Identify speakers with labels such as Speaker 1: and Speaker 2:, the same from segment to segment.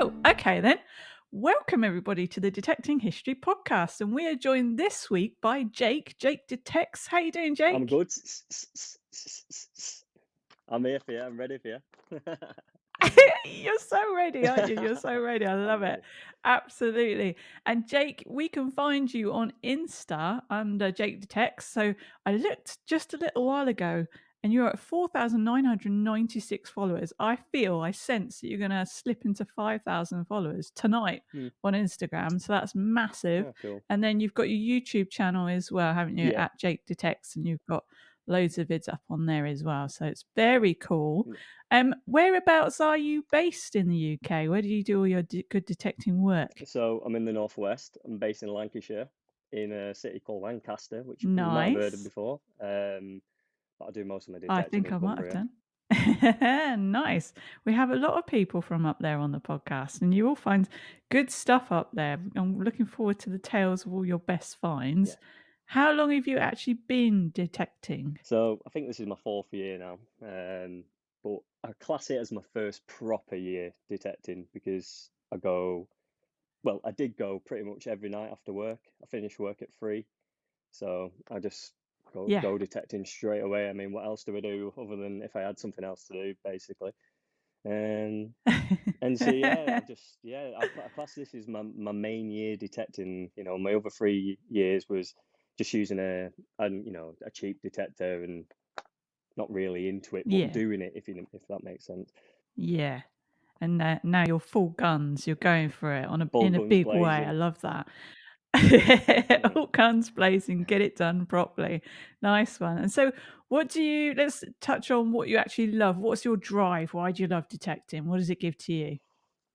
Speaker 1: Oh, okay then. Welcome everybody to the Detecting History podcast, and we are joined this week by Jake. Jake detects. How you doing, Jake?
Speaker 2: I'm good. I'm here for you. I'm ready for you.
Speaker 1: You're so ready, aren't you? You're so ready. I
Speaker 2: I'm
Speaker 1: love it.
Speaker 2: ready.
Speaker 1: Absolutely. And Jake, we can find you on Insta under Jake Detects. So I looked just a little while ago and you're at 4,996 followers. I sense that you're going to slip into 5,000 followers tonight
Speaker 2: Hmm.
Speaker 1: on Instagram. So that's massive.
Speaker 2: Oh, cool.
Speaker 1: And then you've got your YouTube channel as well, haven't you?
Speaker 2: Yeah.
Speaker 1: At Jake Detects. And you've got loads of vids up on there as well. So it's very cool. Whereabouts are you based in the UK? Where do you do all your good detecting work?
Speaker 2: So I'm in the northwest. I'm based in Lancashire, in a city called Lancaster, which you might have heard of
Speaker 1: Nice.
Speaker 2: before. But I do most of my
Speaker 1: I
Speaker 2: detecting
Speaker 1: think
Speaker 2: in
Speaker 1: I might have
Speaker 2: Cumbria.
Speaker 1: done. Nice. We have a lot of people from up there on the podcast, and you will find good stuff up there. I'm looking forward to the tales of all your best
Speaker 2: Yeah.
Speaker 1: finds. How long have you actually been detecting?
Speaker 2: So I think this is my 4th year now. But I class it as my first proper year detecting because I did go pretty much every night after work. I finished work at 3. So I just
Speaker 1: Yeah.
Speaker 2: go detecting straight away. I mean, what else do I do other than if I had something else to do, basically? Um, and so yeah, I class this as my main year detecting. You know, my other 3 years was just using a cheap detector and not really into it, but
Speaker 1: Yeah.
Speaker 2: doing it if that makes sense.
Speaker 1: Yeah. And now you're full guns. You're going for it
Speaker 2: Full
Speaker 1: in a
Speaker 2: guns
Speaker 1: big way. I
Speaker 2: blazing.
Speaker 1: love that.
Speaker 2: Yeah.
Speaker 1: All guns blazing, get it done properly. Nice one. And so, let's touch on what you actually love. What's your drive? Why do you love detecting? What does it give to you?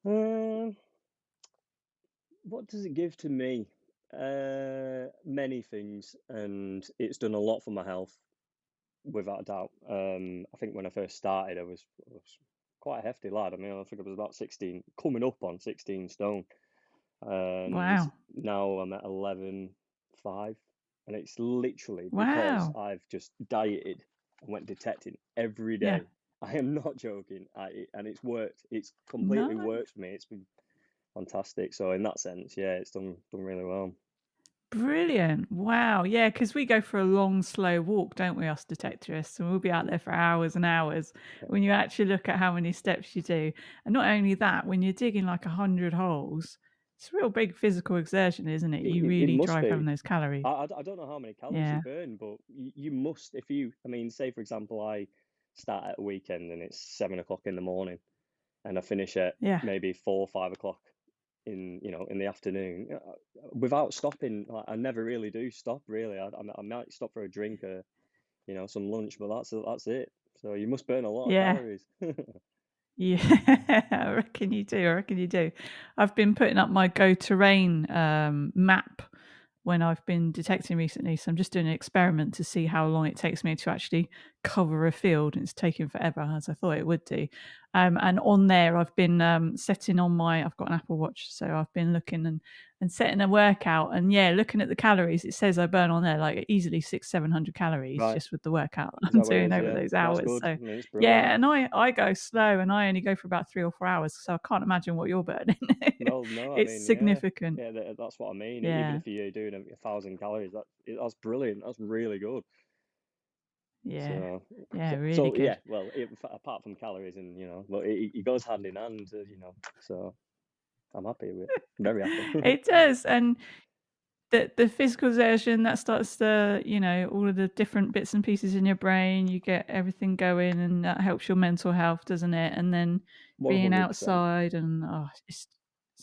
Speaker 2: Um, what does it give to me? Many things, and it's done a lot for my health. Without a doubt. I think when I first started, I was quite a hefty lad. I mean, I think I was about 16, coming up on 16 stone. And
Speaker 1: Wow.
Speaker 2: now I'm at 11.5. And it's literally because
Speaker 1: Wow.
Speaker 2: I've just dieted and went detecting every
Speaker 1: Yeah.
Speaker 2: day. I am not joking. And it's worked. It's completely
Speaker 1: Nice.
Speaker 2: worked for me. It's been fantastic. So in that sense, yeah, it's done really well.
Speaker 1: Brilliant. Wow. Yeah, because we go for a long, slow walk, don't we, us detectorists? And we'll be out there for hours and hours.
Speaker 2: Yeah.
Speaker 1: When you actually look at how many steps you do. And not only that, when you're digging like 100 holes, it's a real big physical exertion, isn't it? You
Speaker 2: It
Speaker 1: really
Speaker 2: must
Speaker 1: drive home
Speaker 2: be.
Speaker 1: those calories.
Speaker 2: I don't know how many calories you
Speaker 1: Yeah.
Speaker 2: burn, but you must, if you, I mean, say for example, I start at a weekend and it's 7 o'clock in the morning and I finish at
Speaker 1: Yeah.
Speaker 2: maybe 4 or 5 o'clock in the afternoon, without stopping. Like, I never really do stop, really. I might stop for a drink or, some lunch, but that's it. So you must burn a lot of
Speaker 1: Yeah.
Speaker 2: calories.
Speaker 1: Yeah, I reckon you do. I reckon you do. I've been putting up my Go Terrain map when I've been detecting recently. So I'm just doing an experiment to see how long it takes me to actually cover a field. And it's taken forever, as I thought it would do. And on there, I've been setting on I've got an Apple Watch. So I've been looking and setting a workout. And yeah, looking at the calories, it says I burn on there like easily 600-700 calories
Speaker 2: Right.
Speaker 1: just with the workout
Speaker 2: Is
Speaker 1: I'm
Speaker 2: that what it
Speaker 1: doing
Speaker 2: is?
Speaker 1: over
Speaker 2: Yeah.
Speaker 1: those
Speaker 2: That's
Speaker 1: hours.
Speaker 2: good.
Speaker 1: So
Speaker 2: I mean, it's brilliant.
Speaker 1: yeah, and I go slow and I only go for about 3 or 4 hours, so I can't imagine what you're burning.
Speaker 2: Well, no, I
Speaker 1: It's
Speaker 2: mean, yeah,
Speaker 1: significant.
Speaker 2: yeah, that's what I mean. Even
Speaker 1: Yeah,
Speaker 2: if you're doing 1,000 calories, that's brilliant. That's really good.
Speaker 1: yeah,
Speaker 2: So,
Speaker 1: yeah,
Speaker 2: so,
Speaker 1: really
Speaker 2: so
Speaker 1: good.
Speaker 2: yeah. Well, apart from calories, and but it goes hand in hand, So I'm happy with it. Very happy.
Speaker 1: It does, and the physical exertion that starts all of the different bits and pieces in your brain, you get everything going, and that helps your mental health, doesn't it? And then being
Speaker 2: 100%.
Speaker 1: outside, and it's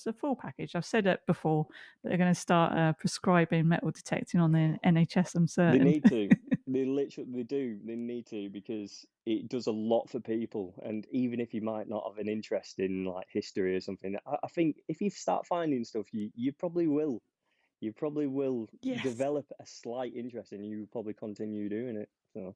Speaker 1: a full package. I've said it before, but they're going to start prescribing metal detecting on the NHS, I'm
Speaker 2: They
Speaker 1: certain.
Speaker 2: need to. They literally they do. They need to because it does a lot for people. And even if you might not have an interest in like history or something, I think if you start finding stuff, you probably will. You probably will
Speaker 1: Yes.
Speaker 2: develop a slight interest and you probably continue doing it. So,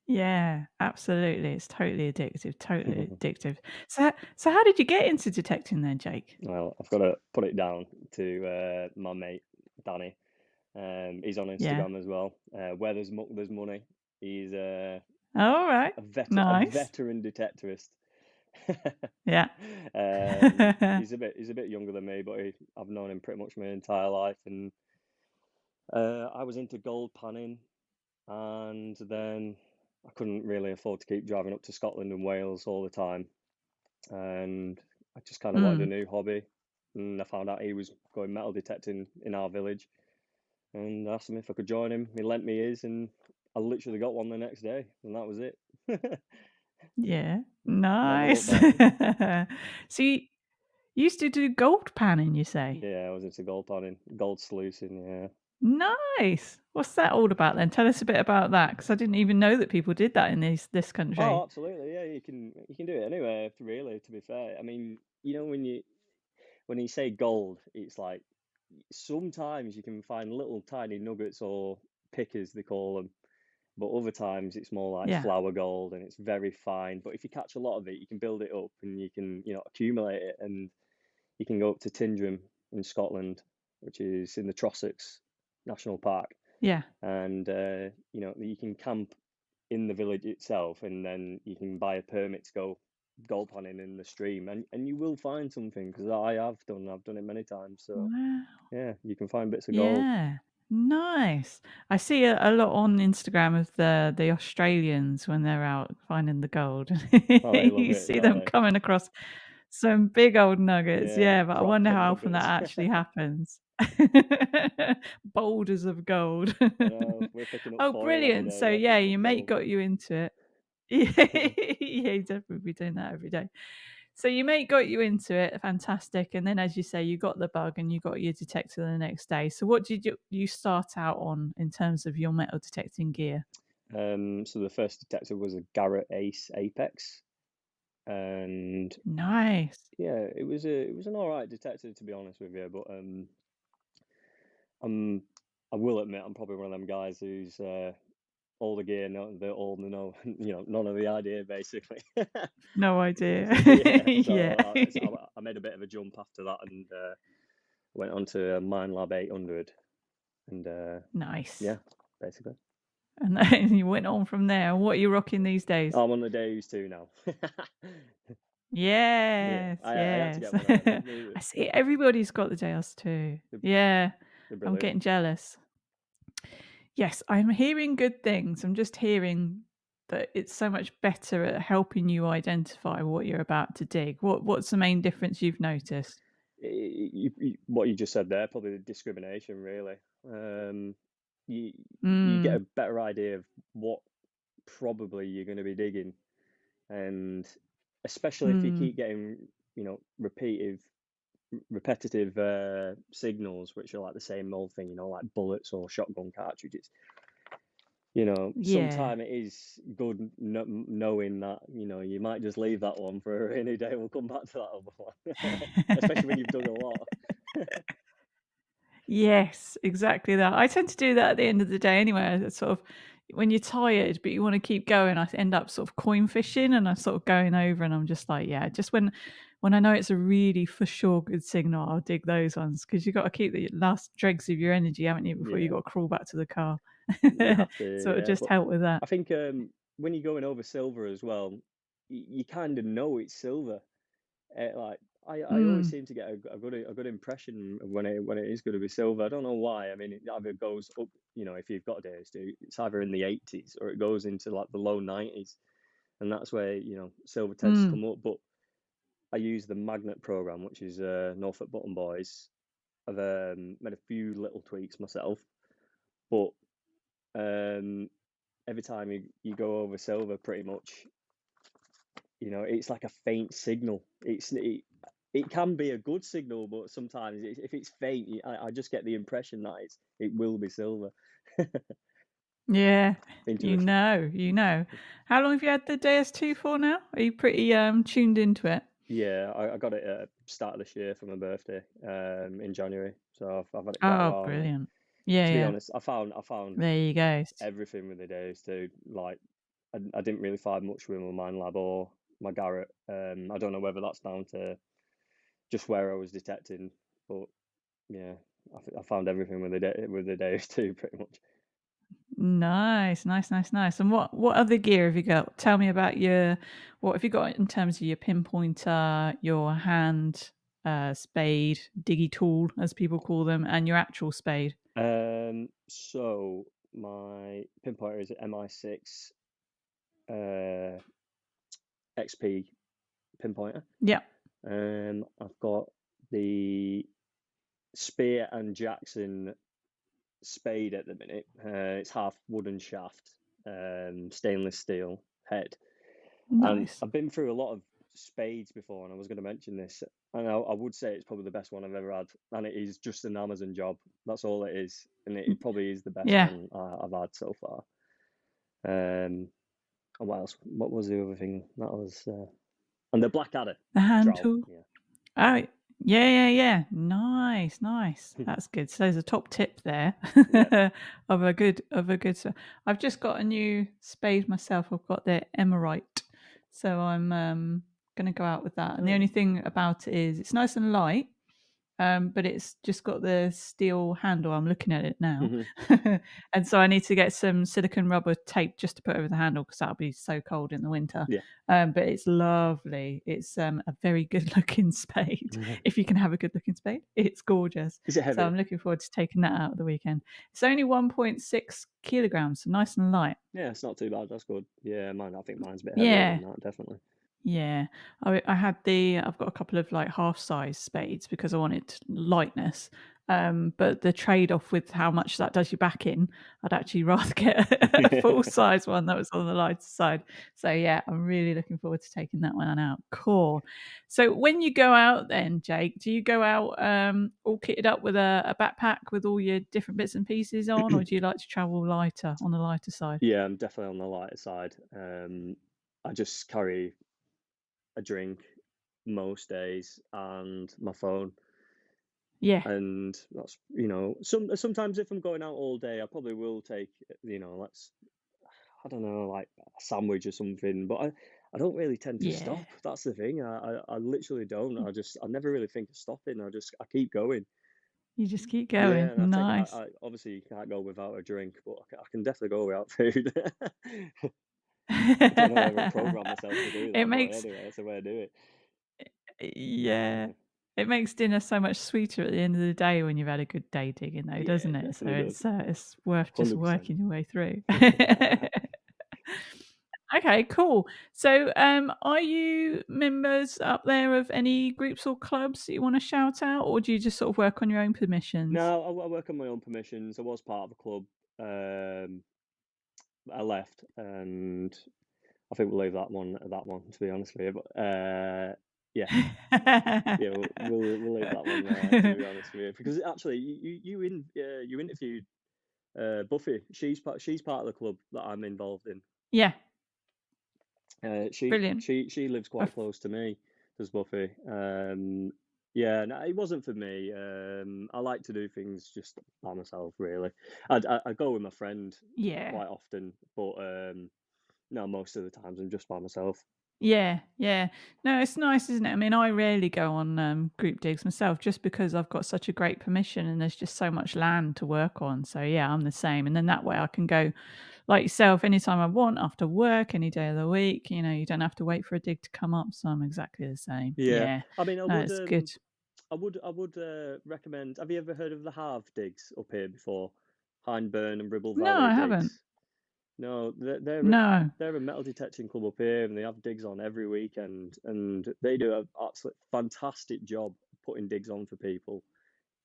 Speaker 1: Yeah, absolutely. It's totally addictive, totally
Speaker 2: yeah.
Speaker 1: addictive. So how did you get into detecting then, Jake?
Speaker 2: Well, I've got to put it down to my mate, Danny. He's on
Speaker 1: Yeah.
Speaker 2: Instagram as well. Where there's there's money. He's
Speaker 1: All right.
Speaker 2: a
Speaker 1: Nice.
Speaker 2: veteran detectorist.
Speaker 1: Yeah.
Speaker 2: He's a bit younger than me, but I've known him pretty much my entire life, and I was into gold panning, and then I couldn't really afford to keep driving up to Scotland and Wales all the time, and I just kind of wanted a
Speaker 1: Mm,
Speaker 2: new hobby, and I found out he was going metal detecting in our village, and I asked him if I could join him. He lent me his, and I literally got one the next day, and that was it.
Speaker 1: yeah.
Speaker 2: Never looked
Speaker 1: Nice.
Speaker 2: back.
Speaker 1: So you used to do gold panning, you say?
Speaker 2: Yeah, I was into gold panning, gold sluicing. Yeah.
Speaker 1: Nice. What's that all about then? Tell us a bit about that, because I didn't even know that people did that in this
Speaker 2: Oh,
Speaker 1: country.
Speaker 2: absolutely. Yeah, you can do it anywhere. Really, to be fair, I mean, when you say gold, it's like sometimes you can find little tiny nuggets or pickers they call them, but other times it's more like
Speaker 1: Yeah.
Speaker 2: flour gold and it's very fine. But if you catch a lot of it, you can build it up and you can accumulate it, and you can go up to Tindrum in Scotland, which is in the Trossachs National Park,
Speaker 1: Yeah.
Speaker 2: and you can camp in the village itself, and then you can buy a permit to go gold panning in the stream, and you will find something because I've done it many times. So
Speaker 1: Wow.
Speaker 2: yeah, you can find bits of gold.
Speaker 1: Yeah. Nice. I see a lot on Instagram of the Australians when they're out finding the gold.
Speaker 2: Oh, they love
Speaker 1: You
Speaker 2: it,
Speaker 1: see
Speaker 2: don't
Speaker 1: them
Speaker 2: they?
Speaker 1: coming across some big old nuggets.
Speaker 2: Yeah,
Speaker 1: Yeah, but I wonder
Speaker 2: proper
Speaker 1: how often that
Speaker 2: nuggets.
Speaker 1: actually happens. Boulders of gold.
Speaker 2: I know we're picking up
Speaker 1: Oh,
Speaker 2: foil every
Speaker 1: brilliant.
Speaker 2: day.
Speaker 1: So
Speaker 2: They're
Speaker 1: yeah,
Speaker 2: picking
Speaker 1: your
Speaker 2: up
Speaker 1: mate
Speaker 2: gold.
Speaker 1: got you into it. Yeah, he'd definitely be doing that every day. So your mate got you into it, fantastic. And then, as you say, you got the bug and you got your detector the next day. So what did you start out on in terms of your metal detecting gear?
Speaker 2: So the first detector was a Garrett Ace Apex, and
Speaker 1: Nice.
Speaker 2: yeah, it was an all right detector to be honest with you. But I'm I will admit I'm probably one of them guys who's all the gear, no, the all the no, none of the idea basically.
Speaker 1: No idea.
Speaker 2: Yeah,
Speaker 1: Yeah.
Speaker 2: I made a bit of a jump after that and went on to a MineLab 800, and
Speaker 1: Nice.
Speaker 2: yeah, basically.
Speaker 1: And then you went on from there. What are you rocking these days?
Speaker 2: I'm on the Days too now. Yeah,
Speaker 1: Yes,
Speaker 2: I had to
Speaker 1: yes.
Speaker 2: get one of them.
Speaker 1: I see everybody's got the JS too.
Speaker 2: They're,
Speaker 1: Yeah,
Speaker 2: they're
Speaker 1: I'm
Speaker 2: brilliant.
Speaker 1: getting jealous. Yes, I'm hearing good things. I'm just hearing that it's so much better at helping you identify what you're about to dig. What's the main difference you've noticed?
Speaker 2: What you just said there, probably the discrimination, really. You you get a
Speaker 1: Mm,
Speaker 2: better idea of what probably you're going to be digging, and especially if you
Speaker 1: mm,
Speaker 2: keep getting, repetitive signals, which are like the same old thing, like bullets or shotgun cartridges.
Speaker 1: yeah.
Speaker 2: Sometimes it is good knowing that, you might just leave that one for a rainy day. We'll come back to that other one, especially when you've dug a lot.
Speaker 1: Yes, exactly that. I tend to do that at the end of the day anyway. It's sort of when you're tired, but you want to keep going, I end up sort of coin fishing and I'm sort of going over and I'm just like, yeah, just when I know it's a really for sure good signal, I'll dig those ones because you've got to keep the last dregs of your energy, haven't you, before you got
Speaker 2: Yeah,
Speaker 1: to crawl back to the car.
Speaker 2: you have to,
Speaker 1: So it'll
Speaker 2: yeah.
Speaker 1: just
Speaker 2: But
Speaker 1: help with that.
Speaker 2: I think when you're going over silver as well, you kind of know it's silver. Like I always
Speaker 1: Mm,
Speaker 2: seem to get a good impression of when it is going to be silver. I don't know why. I mean, it either goes up, if you've got days to, it's either in the 80s or it goes into like the low 90s, and that's where silver tends to
Speaker 1: mm,
Speaker 2: come up. But I use the magnet program, which is Norfolk Button Boys. I've made a few little tweaks myself, but um, every time you go over silver, pretty much, it's like a faint signal. It can be a good signal, but sometimes if it's faint, I just get the impression that it will be silver.
Speaker 1: yeah, you
Speaker 2: Interesting.
Speaker 1: know, you know. How long have you had the DS2 for now? Are you pretty tuned into it?
Speaker 2: Yeah, I got it at the start of this year for my birthday, in January. So I've had it quite a
Speaker 1: Oh,
Speaker 2: while now.
Speaker 1: brilliant. Yeah,
Speaker 2: To be
Speaker 1: yeah.
Speaker 2: honest, I found
Speaker 1: There you go.
Speaker 2: everything with the days too. Like I didn't really find much with my Mind Lab or my Garrett. I don't know whether that's down to just where I was detecting, but yeah, I found everything with the days too, pretty much.
Speaker 1: Nice, nice, nice, nice. And what other gear have you got? Tell me about your what have you got in terms of your pinpointer, your hand spade, diggy tool, as people call them, and your actual spade?
Speaker 2: So my pinpointer is an MI6 uh, XP pinpointer.
Speaker 1: Yeah.
Speaker 2: I've got the Spear and Jackson spade at the minute. It's half wooden shaft, stainless steel head. And
Speaker 1: Nice.
Speaker 2: I've been through a lot of spades before, and I was going to mention this, and I would say it's probably the best one I've ever had, and it is just an Amazon job. That's all it is, and it probably is the best
Speaker 1: Yeah.
Speaker 2: one I've had so far. And what else? What was the other thing? That was and the Blackadder
Speaker 1: The hand
Speaker 2: trowel.
Speaker 1: tool.
Speaker 2: Yeah,
Speaker 1: Oh, yeah, yeah, yeah. Nice, nice. That's good. So there's a top tip there
Speaker 2: yeah.
Speaker 1: of a good. I've just got a new spade myself. I've got the Emerite, so I'm going to go out with that. And the
Speaker 2: Oh,
Speaker 1: only thing about it is it's nice and light, but it's just got the steel handle. I'm looking at it now,
Speaker 2: yeah.
Speaker 1: and so I need to get some silicone rubber tape just to put over the handle because that'll be so cold in the winter.
Speaker 2: Yeah.
Speaker 1: But it's lovely. It's a very good looking spade. If you can have a good looking spade, it's gorgeous.
Speaker 2: Is it
Speaker 1: So
Speaker 2: heavy?
Speaker 1: I'm looking forward to taking that out at the weekend. It's only 1.6 kilograms, so nice and light.
Speaker 2: Yeah, it's not too bad. That's good. Yeah, mine. I think mine's a bit heavier
Speaker 1: Yeah,
Speaker 2: than that, definitely.
Speaker 1: yeah, I've got a couple of like half size spades because I wanted lightness. But the trade off with how much that does your back in, I'd actually rather get a full size one that was on the lighter side. So yeah, I'm really looking forward to taking that one out. Cool. So when you go out then, Jake, do you go out all kitted up with a backpack with all your different bits and pieces on, or do you like to travel lighter on the lighter side?
Speaker 2: Yeah, I'm definitely on the lighter side. I just carry a drink most days and my phone,
Speaker 1: Yeah,
Speaker 2: and that's sometimes if I'm going out all day, I probably will take let's I don't know, like a sandwich or something, but I don't really tend to
Speaker 1: yeah.
Speaker 2: stop. That's the thing. I literally don't. I never really think of stopping. I keep going.
Speaker 1: You just keep
Speaker 2: Yeah,
Speaker 1: going.
Speaker 2: and
Speaker 1: Nice.
Speaker 2: I obviously you can't go without a drink, but I can definitely go without food. I don't know whether I program myself to do
Speaker 1: It
Speaker 2: that, but
Speaker 1: makes
Speaker 2: anyway, that's the way I do it.
Speaker 1: yeah. It makes dinner so much sweeter at the end of the day when you've had a good day digging though,
Speaker 2: Yeah,
Speaker 1: doesn't
Speaker 2: it
Speaker 1: it? So
Speaker 2: definitely does.
Speaker 1: it's worth just
Speaker 2: 100%.
Speaker 1: working your way through. Okay, cool. So, are you members up there of any groups or clubs that you wanna shout out, or do you just sort of work on your own permissions?
Speaker 2: No, I work on my own permissions. I was part of a club. Um, I left, and I think we'll leave that one at that one. To be honest with you, but yeah, yeah, we'll leave that one there. To be honest with you, because actually, you interviewed Buffy. She's part of the club that I'm involved in.
Speaker 1: Yeah,
Speaker 2: She
Speaker 1: brilliant.
Speaker 2: she lives quite
Speaker 1: I've
Speaker 2: close to me, does Buffy. Yeah, no, it wasn't for me. I like to do things just by myself, really. I go with my friend
Speaker 1: yeah.
Speaker 2: quite often, but no, most of the times I'm just by myself.
Speaker 1: Yeah, yeah. No, it's nice, isn't it? I mean, I rarely go on group digs myself just because I've got such a great permission and there's just so much land to work on. So, yeah, I'm the same. And then that way I can go like yourself anytime I want after work, any day of the week. You know, you don't have to wait for a dig to come up. So I'm exactly the same.
Speaker 2: Yeah,
Speaker 1: Yeah,
Speaker 2: I mean,
Speaker 1: no, it's good.
Speaker 2: I would recommend. Have you ever heard of the Halve digs up here before? Hindburn and Ribble
Speaker 1: No,
Speaker 2: Valley
Speaker 1: I haven't.
Speaker 2: digs. No,
Speaker 1: No.
Speaker 2: they're a metal detecting club up here, and they have digs on every weekend, and they do an absolute fantastic job putting digs on for people.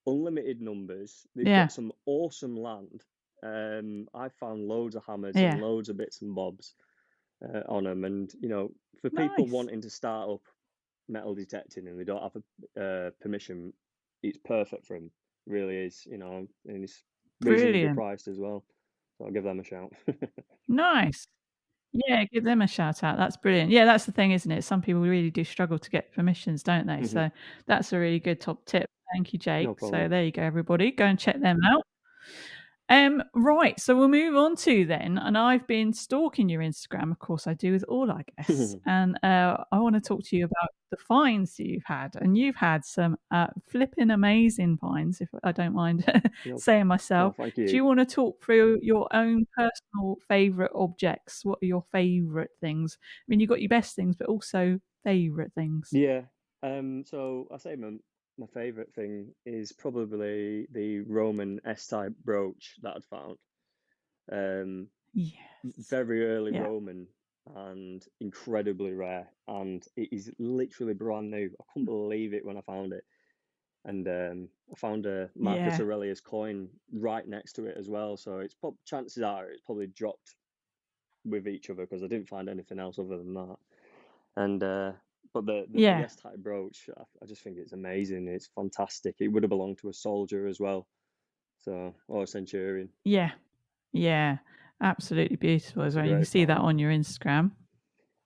Speaker 2: Unlimited numbers. They've
Speaker 1: Yeah,
Speaker 2: got some awesome land. I found loads of hammers and
Speaker 1: yeah.
Speaker 2: loads of bits and bobs on them, and for people
Speaker 1: Nice.
Speaker 2: wanting to start up metal detecting and they don't have a permission, it's perfect for them. Really is, and it's reasonably
Speaker 1: Brilliant.
Speaker 2: priced as well. So I'll give them a shout.
Speaker 1: Nice. Yeah, give them a shout out. That's brilliant. Yeah, that's the thing, isn't it? Some people really do struggle to get permissions, don't they?
Speaker 2: Hmm.
Speaker 1: So that's a really good top tip. Thank you,
Speaker 2: No
Speaker 1: Jake. So
Speaker 2: problem.
Speaker 1: there you go, everybody. Go and check them out. Right, so we'll move on to then, and I've been stalking your Instagram, of course I do with all our guests, and I want to talk to you about the finds that you've had, and you've had some flipping amazing finds, if I don't mind
Speaker 2: No,
Speaker 1: saying
Speaker 2: no,
Speaker 1: myself.
Speaker 2: thank
Speaker 1: Do
Speaker 2: you.
Speaker 1: you want to talk through your own personal favourite objects? What are your favourite things? I mean, you've got your best things, but also favourite things.
Speaker 2: Yeah. So I say my favorite thing is probably the Roman S-type brooch that I'd found. Um,
Speaker 1: Yes.
Speaker 2: Very early
Speaker 1: Yeah.
Speaker 2: Roman and incredibly rare, and it is literally brand new. I couldn't believe it when I found it. And I found a Marcus
Speaker 1: Yeah.
Speaker 2: Aurelius coin right next to it as well. So chances are it's probably dropped with each other because I didn't find anything else other than that. And but the
Speaker 1: Yeah.
Speaker 2: S-type brooch, I just think it's amazing. It's fantastic. It would have belonged to a soldier as well, so or a centurion.
Speaker 1: Yeah. Yeah. Absolutely beautiful as
Speaker 2: It's a
Speaker 1: well. You can
Speaker 2: great
Speaker 1: see that
Speaker 2: find.
Speaker 1: on your Instagram.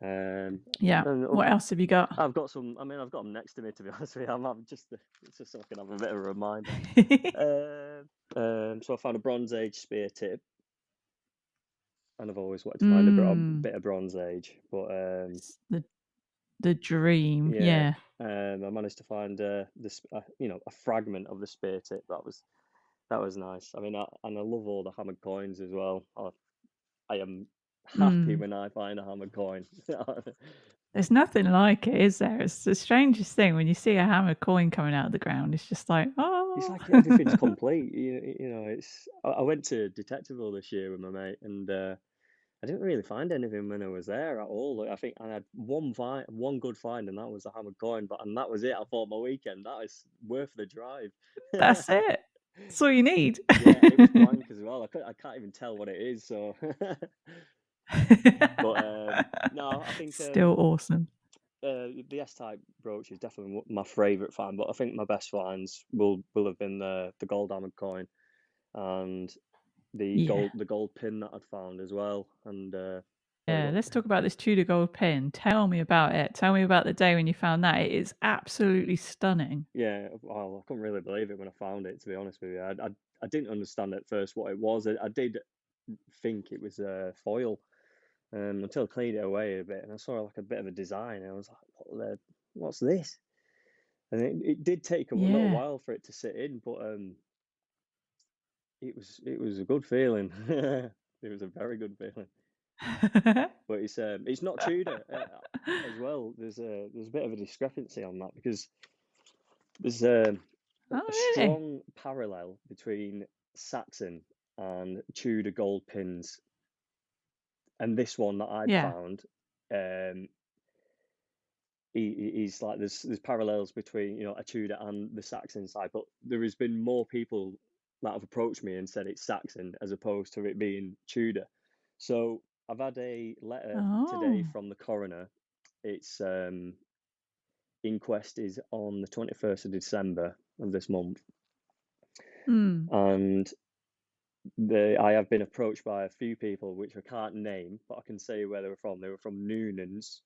Speaker 2: Um,
Speaker 1: Yeah.
Speaker 2: and
Speaker 1: What else have you got?
Speaker 2: I've got some. I mean, I've got them next to me to be honest with you. I'm just it's just so I can have a bit of a reminder. Uh, so I found a Bronze Age spear tip, and I've always wanted to find a
Speaker 1: Mm.
Speaker 2: bit of Bronze Age, but
Speaker 1: It's the dream.
Speaker 2: yeah,
Speaker 1: Yeah.
Speaker 2: I managed to find a fragment of the spear tip. That was nice. I mean, and I love all the hammered coins as well. I am happy
Speaker 1: Mm.
Speaker 2: when I find a hammered coin.
Speaker 1: There's nothing like it, is there? It's the strangest thing when you see a hammer coin coming out of the ground. It's just like,
Speaker 2: It's
Speaker 1: oh.
Speaker 2: like everything's complete. It's. I went to Detectiveville this year with my mate, and I didn't really find anything when I was there at all. Like, I think I had one good find, and that was a hammered coin. And that was it. I thought my weekend that is worth the drive.
Speaker 1: That's it. That's all you need.
Speaker 2: Yeah, and it was blank as well. I can't even tell what it is. So, but no, I think
Speaker 1: Still awesome.
Speaker 2: the S-type brooch is definitely my favourite find. But I think my best finds will have been the gold hammered coin and
Speaker 1: Yeah.
Speaker 2: the gold pin that I'd found as well. And sorry,
Speaker 1: Yeah,
Speaker 2: go
Speaker 1: let's
Speaker 2: on.
Speaker 1: talk about this Tudor gold pen. Tell me about it. Tell me about the day when you found that. It is absolutely stunning.
Speaker 2: Yeah, well, I couldn't really believe it when I found it. To be honest with you, I didn't understand at first what it was. I did think it was foil until I cleaned it away a bit, and I saw like a bit of a design. And I was like, what's this?" And it did take a little
Speaker 1: Yeah.
Speaker 2: while for it to sit in, but it was a good feeling. It was a very good feeling. But it's not Tudor as well. There's a bit of a discrepancy on that because there's
Speaker 1: Oh,
Speaker 2: a
Speaker 1: really?
Speaker 2: strong parallel between Saxon and Tudor gold pins, and this one that I'd
Speaker 1: Yeah.
Speaker 2: found. Um, he's like there's parallels between a Tudor and the Saxon side, but there has been more people that have approached me and said it's Saxon as opposed to it being Tudor. So I've had a letter today
Speaker 1: Oh.
Speaker 2: from the coroner. It's inquest is on the 21st of December of this month,
Speaker 1: Hmm.
Speaker 2: and I have been approached by a few people which I can't name, but I can say where they were from. They were from Noonan's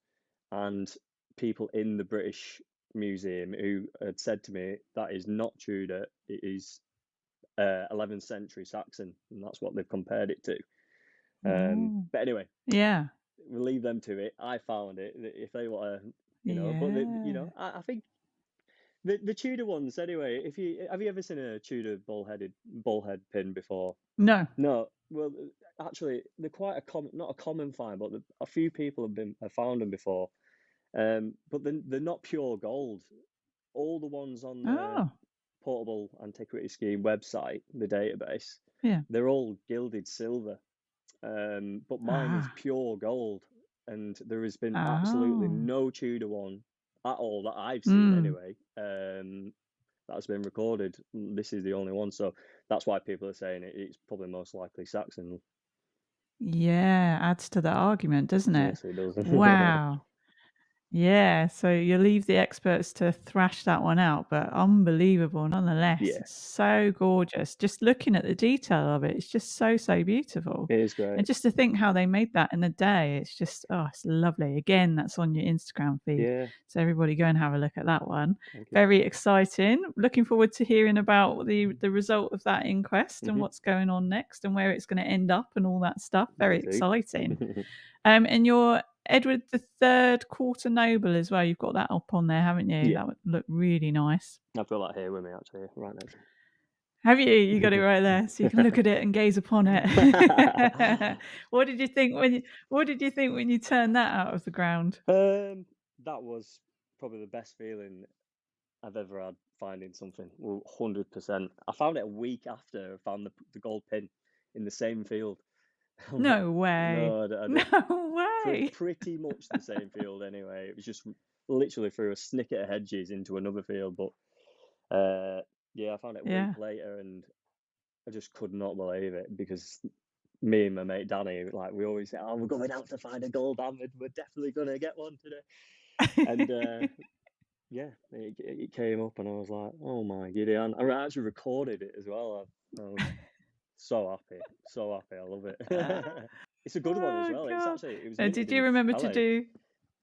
Speaker 2: and people in the British Museum who had said to me that is not Tudor, it is 11th century Saxon, and that's what they've compared it to.
Speaker 1: Oh.
Speaker 2: But anyway,
Speaker 1: Yeah.
Speaker 2: we'll leave them to it. I found it. If they want to, but
Speaker 1: Yeah.
Speaker 2: I think the Tudor ones anyway. If you have you ever seen a Tudor bullhead pin before?
Speaker 1: No.
Speaker 2: No, well, actually, they're quite a not a common find, but a few people have found them before. But they're not pure gold. All the ones on the
Speaker 1: Oh.
Speaker 2: Portable Antiquity Scheme website, the database,
Speaker 1: Yeah.
Speaker 2: they're all gilded silver. But mine is
Speaker 1: Ah.
Speaker 2: pure gold, and there has been absolutely
Speaker 1: Oh.
Speaker 2: no Tudor one at all that I've seen
Speaker 1: Hmm.
Speaker 2: anyway. That has been recorded. This is the only one, so that's why people are saying it's probably most likely Saxon.
Speaker 1: Yeah. Adds to the argument, doesn't it?
Speaker 2: Yes, it does.
Speaker 1: Wow. Yeah, so you leave the experts to thrash that one out, but unbelievable nonetheless.
Speaker 2: Yeah,
Speaker 1: It's so gorgeous. Just looking at the detail of it, it's just so, so beautiful.
Speaker 2: it is
Speaker 1: And
Speaker 2: great.
Speaker 1: just to think how they made that in a day, it's just, oh, it's lovely. Again, that's on your Instagram feed.
Speaker 2: Yeah,
Speaker 1: So everybody go and have a look at that one.
Speaker 2: thank you.
Speaker 1: Very exciting. Looking forward to hearing about the result of that inquest and
Speaker 2: Hmm.
Speaker 1: what's going on next and where it's going to end up and all that stuff.
Speaker 2: Me
Speaker 1: Very
Speaker 2: too.
Speaker 1: exciting. And your Edward the Third Quarter Noble as well. You've got that up on there, haven't you?
Speaker 2: Yeah,
Speaker 1: That would look really nice.
Speaker 2: I've got that here with me actually, right next
Speaker 1: Have you? You got it
Speaker 2: to
Speaker 1: right there, so you can look
Speaker 2: me.
Speaker 1: at it and gaze upon it. What did you think when you turned that out of the ground?
Speaker 2: Um, that was probably the best feeling I've ever had finding something. Well, 100%. I found it a week after I found the gold pin in the same field.
Speaker 1: No way.
Speaker 2: No, I
Speaker 1: No
Speaker 2: did
Speaker 1: way.
Speaker 2: pretty much the same field anyway. It was just literally through a snicket of hedges into another field. But yeah, I found it a week
Speaker 1: Yeah.
Speaker 2: later, and I just could not believe it because me and my mate Danny, like we always say, "Oh, we're going out to find a gold hammer. We're definitely gonna get one today." And yeah, it came up, and I was like, "Oh my giddy!" And I actually recorded it as well. I was so happy, so happy. I love it. It's a good one as
Speaker 1: Oh
Speaker 2: well.
Speaker 1: god.
Speaker 2: It was
Speaker 1: Did
Speaker 2: minted
Speaker 1: you
Speaker 2: in
Speaker 1: remember to
Speaker 2: Calais.
Speaker 1: do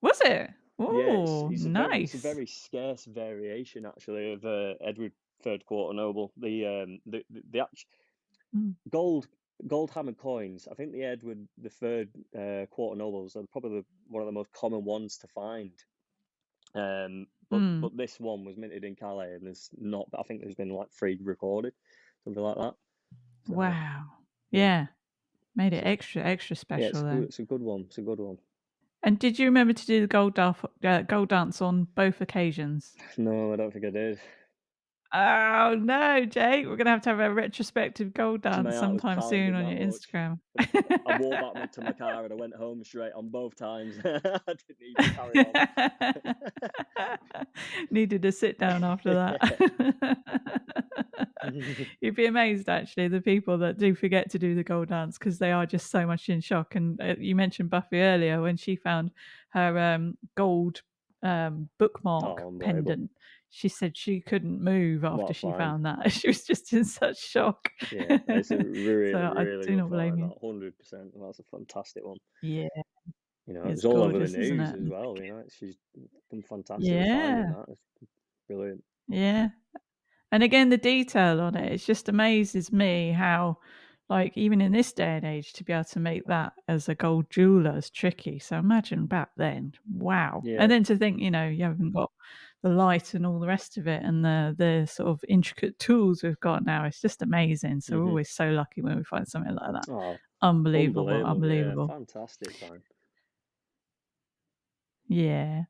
Speaker 1: Was it?
Speaker 2: Yeah,
Speaker 1: Oh,
Speaker 2: it's a
Speaker 1: nice.
Speaker 2: very scarce variation actually of Edward Third Quarter Noble. The actual
Speaker 1: Mm.
Speaker 2: gold hammered coins. I think the Edward the Third Quarter Nobles are probably one of the most common ones to find.
Speaker 1: Mm.
Speaker 2: But this one was minted in Calais, and there's not. I think there's been like three recorded, something like that. So
Speaker 1: Wow.
Speaker 2: yeah,
Speaker 1: Yeah. Made it
Speaker 2: so
Speaker 1: extra, extra
Speaker 2: yeah,
Speaker 1: special then.
Speaker 2: it's a good one. It's a good one.
Speaker 1: And did you remember to do the gold dance on both occasions?
Speaker 2: No, I don't think I did.
Speaker 1: Oh no, Jake! We're gonna have a retrospective gold dance
Speaker 2: My heart was
Speaker 1: sometime soon
Speaker 2: pounding
Speaker 1: on
Speaker 2: that
Speaker 1: your
Speaker 2: much.
Speaker 1: Instagram.
Speaker 2: I wore back to my car and I went home straight on both times. I didn't even carry on.
Speaker 1: Needed to sit down after that. You'd be amazed, actually, the people that do forget to do the gold dance because they are just so much in shock. And you mentioned Buffy earlier when she found her gold bookmark
Speaker 2: Oh, unbelievable.
Speaker 1: pendant. She said she couldn't move
Speaker 2: What
Speaker 1: after
Speaker 2: a
Speaker 1: she
Speaker 2: find.
Speaker 1: found that. She was just in such shock.
Speaker 2: Yeah, it's a
Speaker 1: So
Speaker 2: really,
Speaker 1: I
Speaker 2: really
Speaker 1: do
Speaker 2: good
Speaker 1: not blame
Speaker 2: find.
Speaker 1: you.
Speaker 2: That 100%. That's a fantastic one.
Speaker 1: Yeah,
Speaker 2: It
Speaker 1: it's
Speaker 2: was all over the
Speaker 1: gorgeous, isn't
Speaker 2: news
Speaker 1: it?
Speaker 2: as well. She's done fantastic with finding
Speaker 1: Yeah,
Speaker 2: that. It's brilliant.
Speaker 1: yeah. And again, the detail on it, it just amazes me how, like, even in this day and age, to be able to make that as a gold jeweler is tricky. So imagine back then, wow. And
Speaker 2: Yeah.
Speaker 1: then to think, you haven't got the light and all the rest of it, and the sort of intricate tools we've got now. It's just amazing. So we're
Speaker 2: Hmm.
Speaker 1: always so lucky when we find something like that.
Speaker 2: Oh,
Speaker 1: Unbelievable,
Speaker 2: unbelievable. Yeah,
Speaker 1: unbelievable.
Speaker 2: fantastic find.
Speaker 1: Yeah.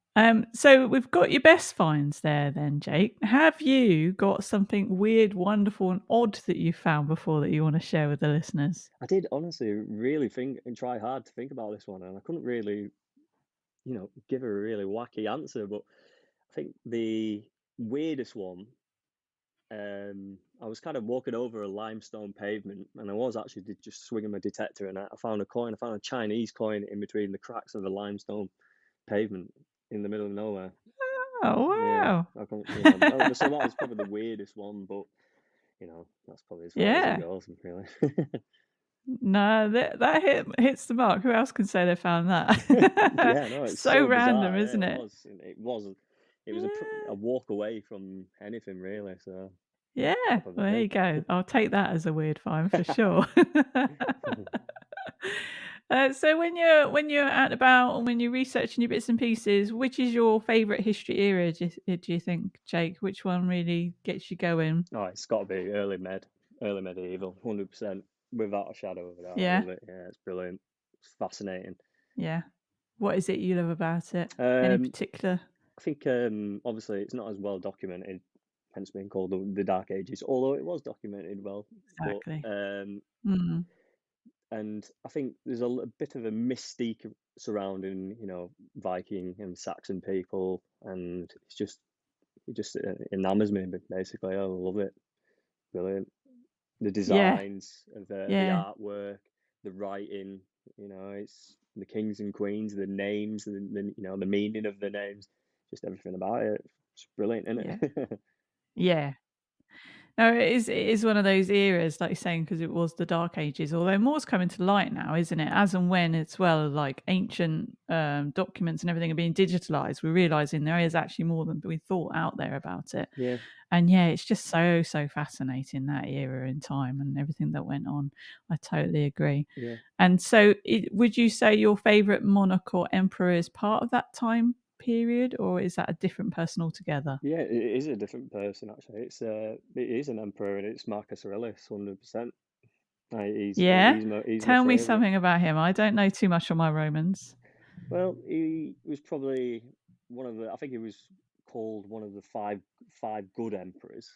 Speaker 1: So we've got your best finds there then, Jake. Have you got something weird, wonderful, and odd that you found before that you want to share with the listeners?
Speaker 2: I did honestly really think and try hard to think about this one, and I couldn't really, give a really wacky answer. But I think the weirdest one, I was kind of walking over a limestone pavement, and I was actually just swinging my detector, and I found a coin. I found a Chinese coin in between the cracks of the limestone pavement in the middle of nowhere.
Speaker 1: Oh,
Speaker 2: Yeah,
Speaker 1: wow.
Speaker 2: I can, so that was probably the weirdest one, but that's probably as far as it
Speaker 1: Yeah.
Speaker 2: goes, really.
Speaker 1: No, that hits the mark. Who else can say they found that?
Speaker 2: Yeah, no, it's
Speaker 1: So
Speaker 2: so
Speaker 1: random,
Speaker 2: bizarre. Yeah,
Speaker 1: isn't
Speaker 2: it
Speaker 1: it?
Speaker 2: was. It was a
Speaker 1: Yeah.
Speaker 2: walk away from anything really. So
Speaker 1: Yeah.
Speaker 2: top of
Speaker 1: Well,
Speaker 2: a
Speaker 1: there
Speaker 2: hill.
Speaker 1: you go. I'll take that as a weird find for sure. So when you're out and about and when you're researching your bits and pieces, which is your favourite history era? Do you think, Jake? Which one really gets you going?
Speaker 2: Oh, it's got to be early medieval, 100%, without a shadow of a doubt. I
Speaker 1: Yeah,
Speaker 2: love it. Yeah, it's brilliant. It's fascinating.
Speaker 1: yeah. What is it you love about it? Any
Speaker 2: Um,
Speaker 1: particular?
Speaker 2: I think obviously it's not as well documented, hence being called the Dark Ages, although it was documented well. But
Speaker 1: Exactly. Mm.
Speaker 2: and I think there's a bit of a mystique surrounding, Viking and Saxon people, and it just enamors me basically. I love it. Brilliant. The
Speaker 1: Yeah,
Speaker 2: designs of the
Speaker 1: yeah.
Speaker 2: artwork, the writing, it's the kings and queens, the names, the meaning of the names, just everything about it. It's brilliant, isn't
Speaker 1: Yeah.
Speaker 2: it?
Speaker 1: Yeah. No, it is one of those eras, like you're saying, because it was the Dark Ages, although more's coming to light now, isn't it? As and when as well, like ancient documents and everything are being digitalized, we're realizing there is actually more than we thought out there about it.
Speaker 2: Yeah,
Speaker 1: And yeah, it's just so, so fascinating that era in time and everything that went on. I totally agree.
Speaker 2: yeah,
Speaker 1: And so, would you say your favorite monarch or emperor is part of that time period, or is that a different person altogether?
Speaker 2: yeah. It is a different person actually. It is an emperor, and it's Marcus Aurelius, 100%.
Speaker 1: Yeah?
Speaker 2: He's my
Speaker 1: Tell me
Speaker 2: favorite.
Speaker 1: something about him. I don't know too much on my Romans.
Speaker 2: Well, he was probably one of the. I think he was called one of the five good emperors.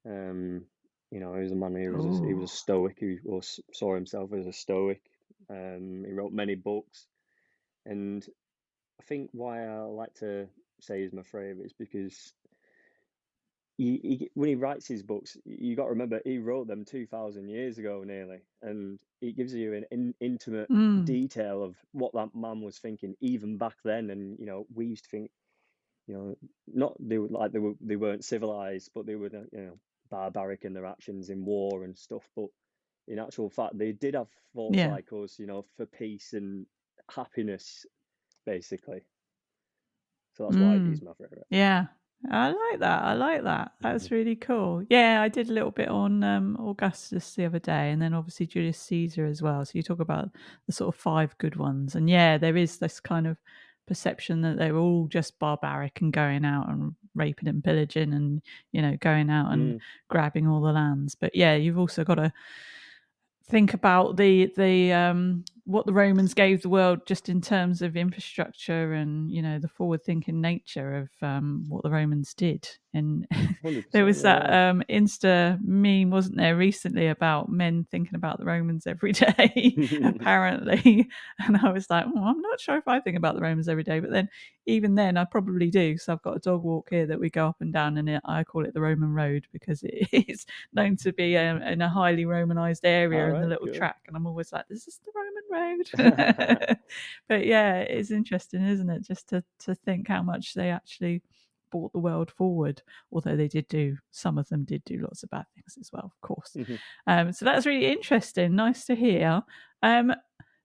Speaker 2: Um, he was a man he was
Speaker 1: Oh,
Speaker 2: a stoic. Saw himself as a stoic. He wrote many books, and I think why I like to say he's my favorite is because when he writes his books, you got to remember he wrote them 2,000 years ago nearly, and it gives you an intimate
Speaker 1: mm,
Speaker 2: detail of what that man was thinking even back then. And we used to think, not they weren't civilized, but they were barbaric in their actions in war and stuff. But in actual fact, they did have thoughts
Speaker 1: yeah.
Speaker 2: like us, for peace and happiness, basically. So that's why he's
Speaker 1: Mm.
Speaker 2: my favorite.
Speaker 1: Yeah, I like that. I like that.
Speaker 2: Hmm.
Speaker 1: That's really cool. Yeah, I did a little bit on Augustus the other day, and then obviously Julius Caesar as well. So you talk about the sort of five good ones, and yeah, there is this kind of perception that they were all just barbaric and going out and raping and pillaging, and going out and
Speaker 2: Mm,
Speaker 1: grabbing all the lands. But yeah, you've also got to think about the what the Romans gave the world just in terms of infrastructure and the forward thinking nature of what the Romans did. And there
Speaker 2: 100%.
Speaker 1: was that
Speaker 2: Yeah,
Speaker 1: Insta meme, wasn't there, recently about men thinking about the Romans every day,
Speaker 2: yeah.
Speaker 1: apparently. And I was like, I'm not sure if I think about the Romans every day, but then even then I probably do. So I've got a dog walk here that we go up and down, and I call it the Roman Road because it is known to be in a highly Romanized area
Speaker 2: All
Speaker 1: in the
Speaker 2: right,
Speaker 1: little
Speaker 2: cool.
Speaker 1: track. And I'm always like, this is the Roman Road. But yeah, it's interesting, isn't it? Just to think how much they actually brought the world forward, although some of them did do lots of bad things as well, of course.
Speaker 2: Mhm.
Speaker 1: So that's really interesting. Nice to hear. Um,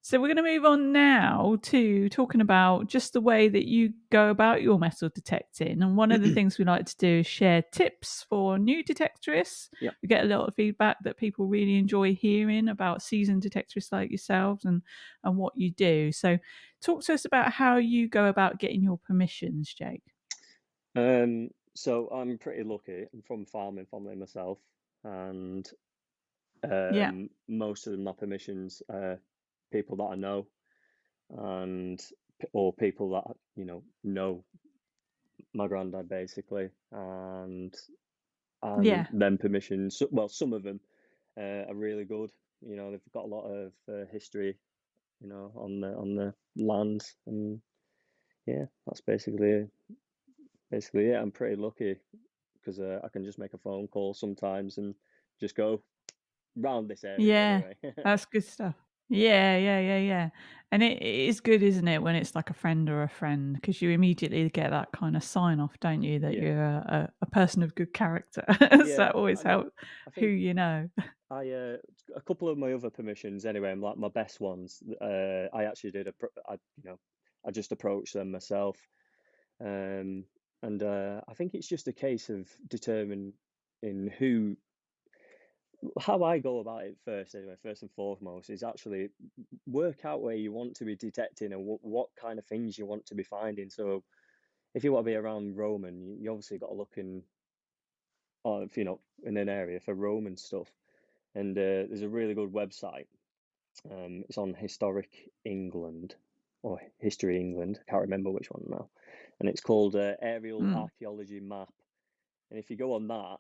Speaker 1: so we're going to move on now to talking about just the way that you go about your metal detecting. And one of the things we like to do is share tips for new detectorists.
Speaker 2: Yeah.
Speaker 1: We get a lot of feedback that people really enjoy hearing about seasoned detectorists like yourselves and what you do. So talk to us about how you go about getting your permissions, Jake.
Speaker 2: So I'm pretty lucky. I'm from farming family myself, and
Speaker 1: Yeah,
Speaker 2: most of my permissions are people that I know, and or people that know my granddad basically, and
Speaker 1: yeah,
Speaker 2: them permissions. Well, some of them are really good. They've got a lot of history, on the land, and yeah, that's basically it. I'm pretty lucky because I can just make a phone call sometimes and just go round this area
Speaker 1: yeah.
Speaker 2: anyway.
Speaker 1: That's good stuff. Yeah, yeah, yeah, yeah. And it is good, isn't it, when it's like a friend or a friend, because you immediately get that kind of sign off, don't you, that
Speaker 2: Yeah,
Speaker 1: you're a person of good character. So
Speaker 2: yeah,
Speaker 1: that always
Speaker 2: and
Speaker 1: helps
Speaker 2: I
Speaker 1: who
Speaker 2: think
Speaker 1: you know.
Speaker 2: a couple of my other permissions anyway. Like my best ones. I actually I just approached them myself, um, and I think it's just a case of determining in who how I go about it first anyway. First and foremost is actually work out where you want to be detecting and what kind of things you want to be finding. So if you want to be around Roman, you obviously got to look in, or if you're not in an area for Roman stuff. And there's a really good website. It's on Historic England or History England. I can't remember which one now. And it's called Aerial
Speaker 1: Mm.
Speaker 2: Archaeology Map. And if you go on that,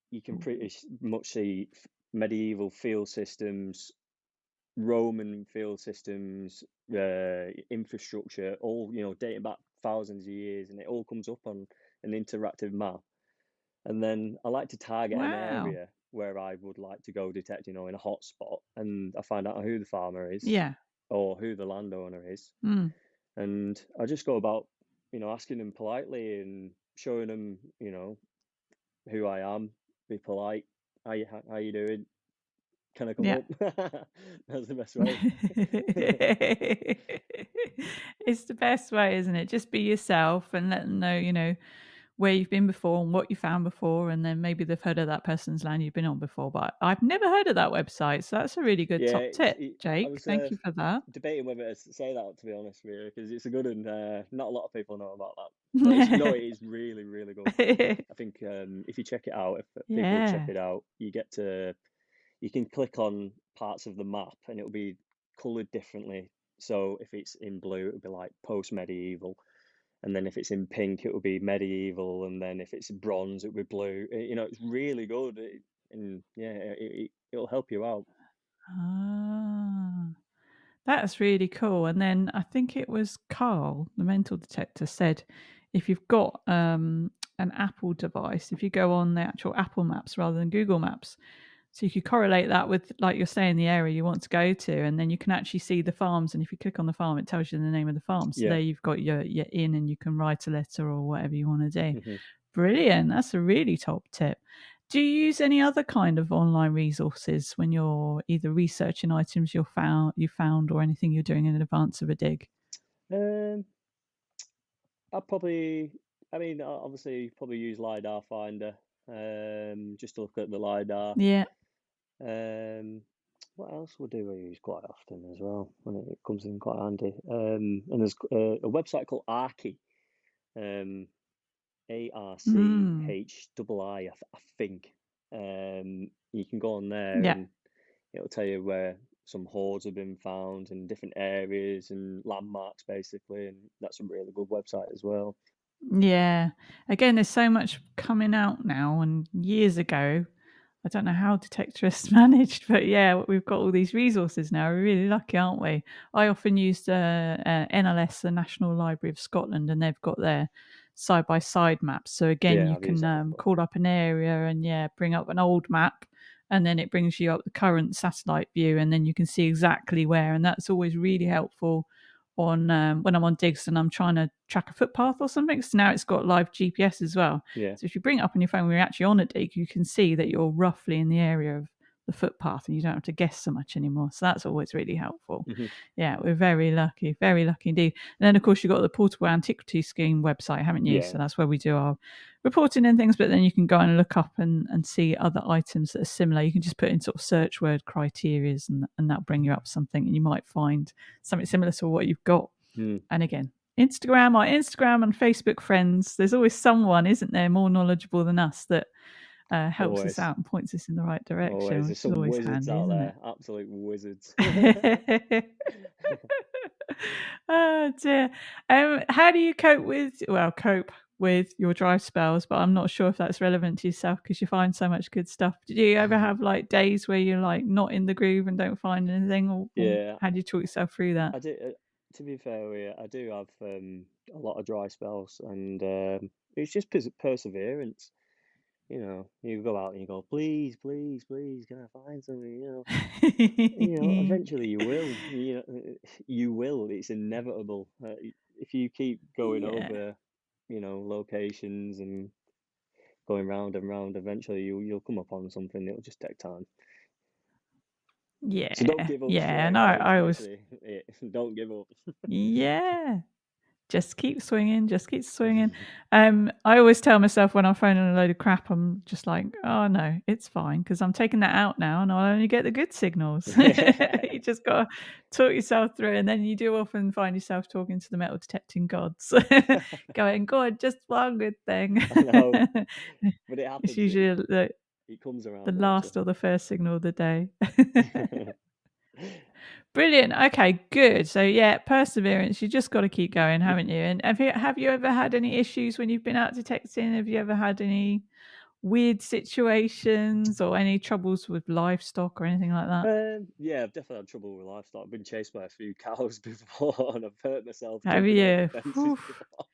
Speaker 2: you can pretty much see medieval field systems, Roman field systems, infrastructure, all dating back thousands of years, and it all comes up on an interactive map. And then I like to target an
Speaker 1: Wow.
Speaker 2: area where I would like to go detect, in a hotspot, and I find out who the farmer is,
Speaker 1: Yeah.
Speaker 2: or who the landowner is,
Speaker 1: Mm.
Speaker 2: and I just go about, asking them politely and showing them, who I am. Be polite. How you doing? Can I come
Speaker 1: Yeah.
Speaker 2: up? That's the best way.
Speaker 1: It's the best way, isn't it? Just be yourself and let them know, where you've been before and what you found before, and then maybe they've heard of that person's land you've been on before. But I've never heard of that website, so that's a really good
Speaker 2: Yeah,
Speaker 1: top tip,
Speaker 2: I
Speaker 1: Jake.
Speaker 2: was
Speaker 1: Thank you for that.
Speaker 2: debating whether to say that, to be honest with you, because it's a good and not a lot of people know about that. But it's no, it is really, really good. I think if you check it out, if people check
Speaker 1: Yeah.
Speaker 2: it out, you can click on parts of the map and it'll be coloured differently. So if it's in blue, it'll be like post medieval, and then if it's in pink, it will be medieval, and then if it's bronze, it'll be blue. It's really good, and yeah, it'll help you out.
Speaker 1: Ah. That's really cool. And then I think it was Carl, the mental detector, said if you've got an Apple device, if you go on the actual Apple Maps rather than Google Maps, so you could correlate that with, like you're saying, the area you want to go to, and then you can actually see the farms. And if you click on the farm, it tells you the name of the farm. So
Speaker 2: Yeah.
Speaker 1: there you've got your in, and you can write a letter or whatever you want to do.
Speaker 2: hmm
Speaker 1: Brilliant. That's a really top tip. Do you use any other kind of online resources when you're either researching items you found or anything you're doing in advance of a dig?
Speaker 2: Um, I probably, I mean, obviously, probably use LiDAR Finder, just to look at the LiDAR.
Speaker 1: Yeah.
Speaker 2: Um, what else do I use quite often as well when it comes in quite handy? And there's a website called Archie, um,
Speaker 1: Mm.
Speaker 2: I think. You can go on there
Speaker 1: Yeah.
Speaker 2: and it'll tell you where some hoards have been found in different areas and landmarks, basically. And that's a really good website as well.
Speaker 1: Yeah. Again, there's so much coming out now, and years ago, I don't know how detectorists managed, but yeah, we've got all these resources now. We're really lucky, aren't we? I often use NLS, the National Library of Scotland, and they've got their side by side maps. So again,
Speaker 2: Yeah,
Speaker 1: you
Speaker 2: I've used
Speaker 1: can
Speaker 2: that before.
Speaker 1: call up an area and yeah, bring up an old map, and then it brings you up the current satellite view, and then you can see exactly where. And that's always really helpful on when I'm on digs and I'm trying to track a footpath or something. So now it's got live GPS as well.
Speaker 2: Yeah.
Speaker 1: So if you bring it up on your phone when you're actually on a dig, you can see that you're roughly in the area of the footpath and you don't have to guess so much anymore. So that's always really helpful.
Speaker 2: hmm
Speaker 1: Yeah, we're very lucky indeed. And then, of course, you've got the Portable Antiquity Scheme website, haven't you?
Speaker 2: Yeah.
Speaker 1: So that's where we do our reporting and things, but then you can go and look up and see other items that are similar. You can just put in sort of search word criterias and that'll bring you up something and you might find something similar to what you've got.
Speaker 2: Mm.
Speaker 1: And again, Instagram and Facebook friends, there's always someone, isn't there, more knowledgeable than us that helps us
Speaker 2: Always.
Speaker 1: out and points us in the right direction,
Speaker 2: Always. There's
Speaker 1: which is
Speaker 2: some
Speaker 1: always
Speaker 2: wizards
Speaker 1: handy,
Speaker 2: out
Speaker 1: isn't
Speaker 2: there. Absolute wizards.
Speaker 1: it? Oh dear. How do you cope with your dry spells? But I'm not sure if that's relevant to yourself because you find so much good stuff. Did you ever have like days where you're like not in the groove and don't find anything, or
Speaker 2: Yeah.
Speaker 1: how do you talk yourself through that?
Speaker 2: I do. To be fair with you, I do have a lot of dry spells, and it's just perseverance. You go out and you go, please, please, please, can I find something? Eventually you will. You will. It's inevitable. If you keep going
Speaker 1: Yeah.
Speaker 2: over, locations and going round and round, eventually you'll come upon something. It'll just take time. So don't
Speaker 1: Yeah.
Speaker 2: give up
Speaker 1: Yeah.
Speaker 2: straight
Speaker 1: And
Speaker 2: away. Is
Speaker 1: I always,
Speaker 2: basically it. Don't give up.
Speaker 1: yeah. Just keep swinging, just keep swinging. I always tell myself when I'm phoning a load of crap, I'm just like, "Oh, no, it's fine because 'cause I'm taking that out now and I'll only get the good signals."
Speaker 2: Yeah.
Speaker 1: You just gotta talk yourself through it, and then you do often find yourself talking to the metal detecting gods, going, "God, just one good thing."
Speaker 2: I know, but it
Speaker 1: It's
Speaker 2: happens.
Speaker 1: usually
Speaker 2: It comes
Speaker 1: the
Speaker 2: around eventually.
Speaker 1: last or the first signal of the day. Brilliant. Okay, good. So yeah, perseverance. You just got to keep going, haven't you? And have you ever had any issues when you've been out detecting? Have you ever had any weird situations or any troubles with livestock or anything like that?
Speaker 2: Yeah, I've definitely had trouble with livestock. I've been chased by a few cows before, and I've hurt myself
Speaker 1: Have
Speaker 2: jumping over
Speaker 1: you?
Speaker 2: fences
Speaker 1: Whew.
Speaker 2: before.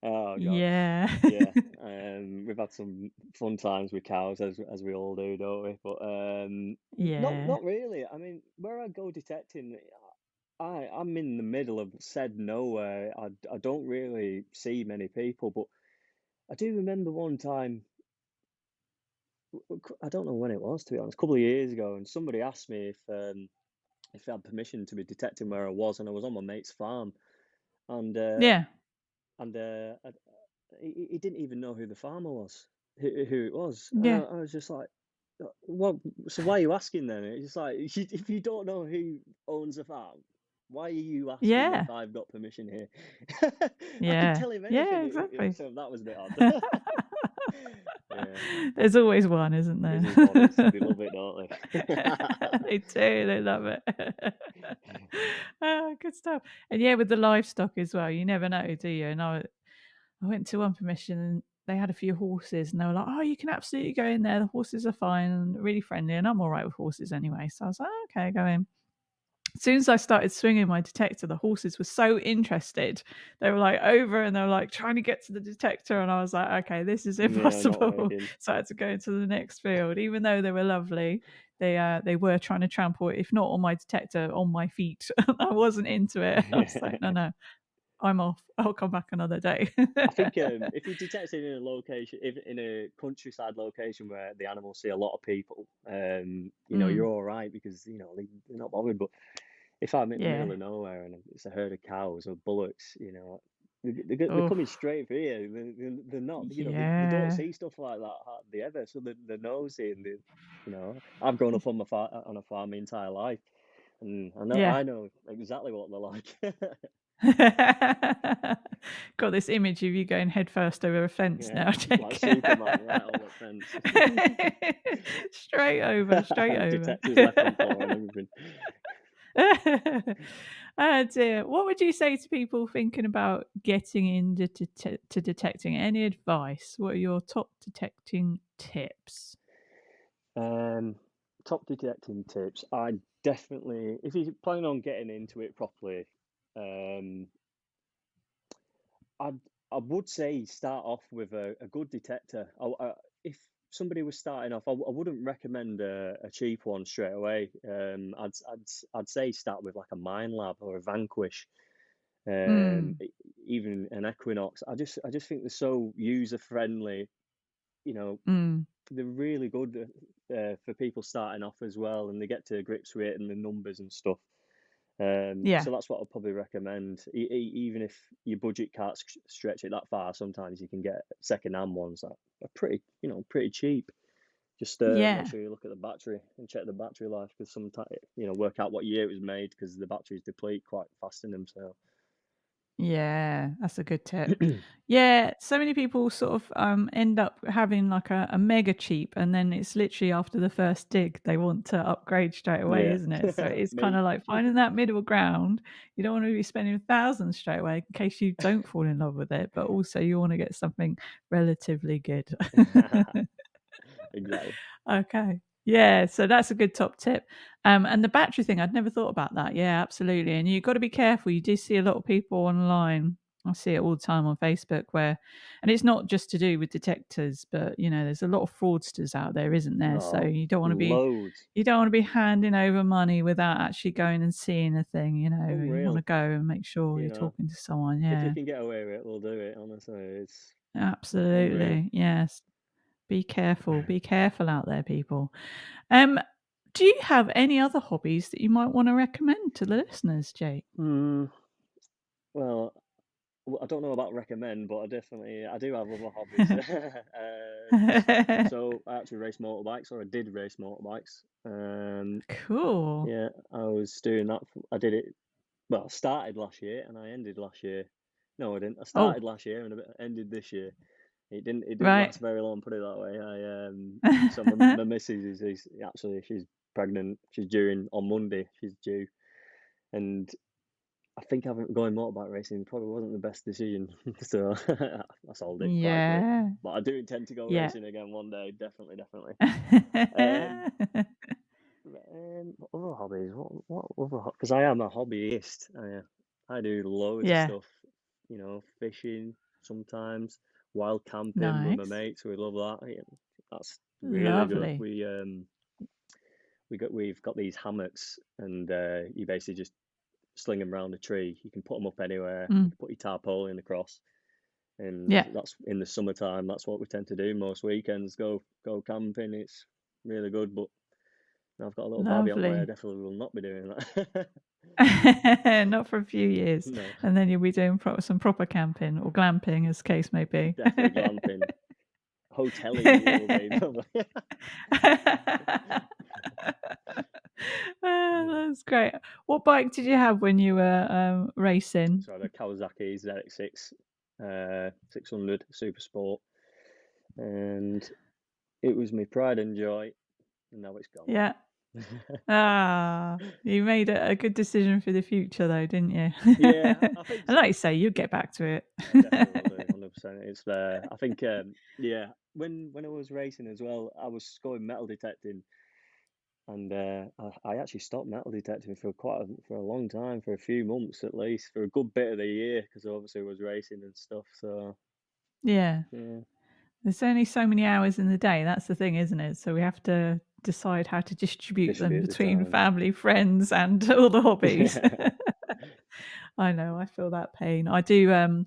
Speaker 2: Oh God,
Speaker 1: Yeah.
Speaker 2: yeah. We've had some fun times with cows, as we all do, don't we? But not
Speaker 1: Yeah.
Speaker 2: really. I mean, where I go detecting, I'm in the middle of said nowhere. I don't really see many people, but I do remember one time. I don't know when it was, to be honest, a couple of years ago, and somebody asked me if I had permission to be detecting where I was, and I was on my mate's farm, and
Speaker 1: Yeah.
Speaker 2: he didn't even know who the farmer was, who it was, and
Speaker 1: Yeah.
Speaker 2: I was just like, "Well, so why are you asking then?" It's like if you don't know who owns a farm, why are you asking
Speaker 1: Yeah.
Speaker 2: if I've got permission here? I could
Speaker 1: Yeah.
Speaker 2: tell him anything,
Speaker 1: Yeah, exactly.
Speaker 2: so that was a bit odd. Yeah,
Speaker 1: There's always one, isn't
Speaker 2: there's
Speaker 1: there?
Speaker 2: his one. They love it, don't
Speaker 1: They do, they love it. Ah, good stuff. And yeah, with the livestock as well, you never know, do you? And I went to one permission and they had a few horses and they were like, "Oh, you can absolutely go in there. The horses are fine and really friendly." And I'm all right with horses anyway. So I was like, "Oh, okay, go in." As soon as I started swinging my detector, the horses were so interested. They were like over and they were like trying to get to the detector. And I was like, okay, this is
Speaker 2: Yeah, not
Speaker 1: impossible.
Speaker 2: working.
Speaker 1: So I had to go into the next field. Even though they were lovely, they were trying to trample, if not on my detector, on my feet. I wasn't into it. I was like, no, no, I'm off. I'll come back another day.
Speaker 2: I think if you detect it in a location, if in a countryside location where the animals see a lot of people, you're
Speaker 1: Mm,
Speaker 2: all right because they're not bothered. But if I'm in the middle
Speaker 1: yeah.
Speaker 2: of nowhere and it's a herd of cows or bullocks, they're
Speaker 1: Oh,
Speaker 2: coming straight for you. They're not, they don't
Speaker 1: yeah.
Speaker 2: see stuff like that hardly ever. So they're nosy and I've grown up on on a farm my entire life, and
Speaker 1: Yeah.
Speaker 2: I know exactly what they're like.
Speaker 1: Got this image of you going headfirst over a fence
Speaker 2: Yeah,
Speaker 1: now,
Speaker 2: like
Speaker 1: Jake.
Speaker 2: Superman, right over the fence.
Speaker 1: Straight over, straight over.
Speaker 2: Detectors left on floor and everything.
Speaker 1: Oh dear. What would you say to people thinking about getting into to detecting? Any advice? What are your top detecting tips?
Speaker 2: Um, Top detecting tips. I definitely, if you're planning on getting into it properly, um, I'd I would say start off with a good detector. If somebody was starting off, I wouldn't recommend a cheap one straight away. I'd say start with like a Mind Lab or a Vanquish,
Speaker 1: Mm,
Speaker 2: even an Equinox. I just think they're so user friendly. You know,
Speaker 1: mm,
Speaker 2: they're really good for people starting off as well, and they get to grips with it and the numbers and stuff.
Speaker 1: yeah.
Speaker 2: So that's what I'd probably recommend. Even if your budget can't stretch it that far, sometimes you can get second-hand ones that are pretty cheap. Just make
Speaker 1: Yeah.
Speaker 2: sure you look at the battery and check the battery life, because sometimes work out what year it was made, because the batteries deplete quite fast in them. So
Speaker 1: Yeah, that's a good tip. Yeah, so many people sort of end up having like a mega cheap, and then it's literally after the first dig they want to upgrade straight away,
Speaker 2: yeah,
Speaker 1: isn't it? So it's kind
Speaker 2: me.
Speaker 1: of like finding that middle ground. You don't want to be spending thousands straight away in case you don't fall in love with it, but also you want to get something relatively good.
Speaker 2: Exactly.
Speaker 1: Okay. Yeah, so that's a good top tip. And the battery thing, I'd never thought about that. Yeah, absolutely. And you've got to be careful. You do see a lot of people online. I see it all the time on Facebook where, and it's not just to do with detectors, but there's a lot of fraudsters out there, isn't there? So
Speaker 2: Oh, loads.
Speaker 1: you don't want to be handing over money without actually going and seeing a thing. You want to
Speaker 2: Unreal.
Speaker 1: go and make sure
Speaker 2: You
Speaker 1: you're
Speaker 2: know,
Speaker 1: talking to someone.
Speaker 2: if they
Speaker 1: Yeah,
Speaker 2: can get away with it, they'll do it. Honestly, it's unreal.
Speaker 1: absolutely. Yes. Be careful. Be careful out there, people. Um, do you have any other hobbies that you might want to recommend to the listeners, Jake?
Speaker 2: Hmm. Well, I don't know about recommend, but I do have other hobbies. So I actually race motorbikes, or I did race motorbikes.
Speaker 1: Cool.
Speaker 2: Yeah, I was doing that. I did it. Well, I started last year and I ended last year. No, I didn't. I
Speaker 1: Oh,
Speaker 2: started last year and ended this year. It didn't
Speaker 1: right.
Speaker 2: last very long, put it that way. So my missus is actually, she's pregnant. She's due on Monday. She's due, and I think having going motorbike racing probably wasn't the best decision. So I sold it quite quick.
Speaker 1: Yeah.
Speaker 2: But I do intend to go
Speaker 1: Yeah.
Speaker 2: racing again one day. Definitely, definitely. Um, other hobbies. What other? Because I am a hobbyist. I do loads of
Speaker 1: Yeah.
Speaker 2: stuff. Fishing sometimes, wild camping with my
Speaker 1: Nice.
Speaker 2: mates. We love that. Yeah, that's really good.
Speaker 1: Lovely.
Speaker 2: We've got these hammocks, and you basically just sling them around a tree. You can put them up anywhere. You
Speaker 1: Mm.
Speaker 2: can put your tarpaulin across, and
Speaker 1: Yeah,
Speaker 2: that's in the summertime. That's what we tend to do most weekends. Go camping. It's really good. But now I've got a little baby on the way. I
Speaker 1: lovely.
Speaker 2: definitely will not be doing that.
Speaker 1: Not for a few years,
Speaker 2: No,
Speaker 1: and then you'll be doing some proper camping or glamping, as the case may be.
Speaker 2: definitely glamping. Hotelling it will be probably.
Speaker 1: That's great. What bike did you have when you were racing?
Speaker 2: So I had a Kawasaki ZX6 600 Super Sport, and it was my pride and joy, and now it's gone.
Speaker 1: Yeah. You made a good decision for the future, though, didn't you?
Speaker 2: Yeah, I think
Speaker 1: And
Speaker 2: so.
Speaker 1: like you say, you'll get back to it.
Speaker 2: I definitely will do, 100%. It's I think yeah, when I was racing as well, I was going metal detecting, and I actually stopped metal detecting for for a long time, for a few months at least, for a good bit of the year, because obviously I was racing and stuff. So
Speaker 1: Yeah.
Speaker 2: yeah,
Speaker 1: There's only so many hours in the day. That's the thing, isn't it? So we have to decide how to distribute them
Speaker 2: distribute the
Speaker 1: between
Speaker 2: time.
Speaker 1: family, friends, and all the hobbies.
Speaker 2: Yeah.
Speaker 1: I know, I feel that pain. I do. I'm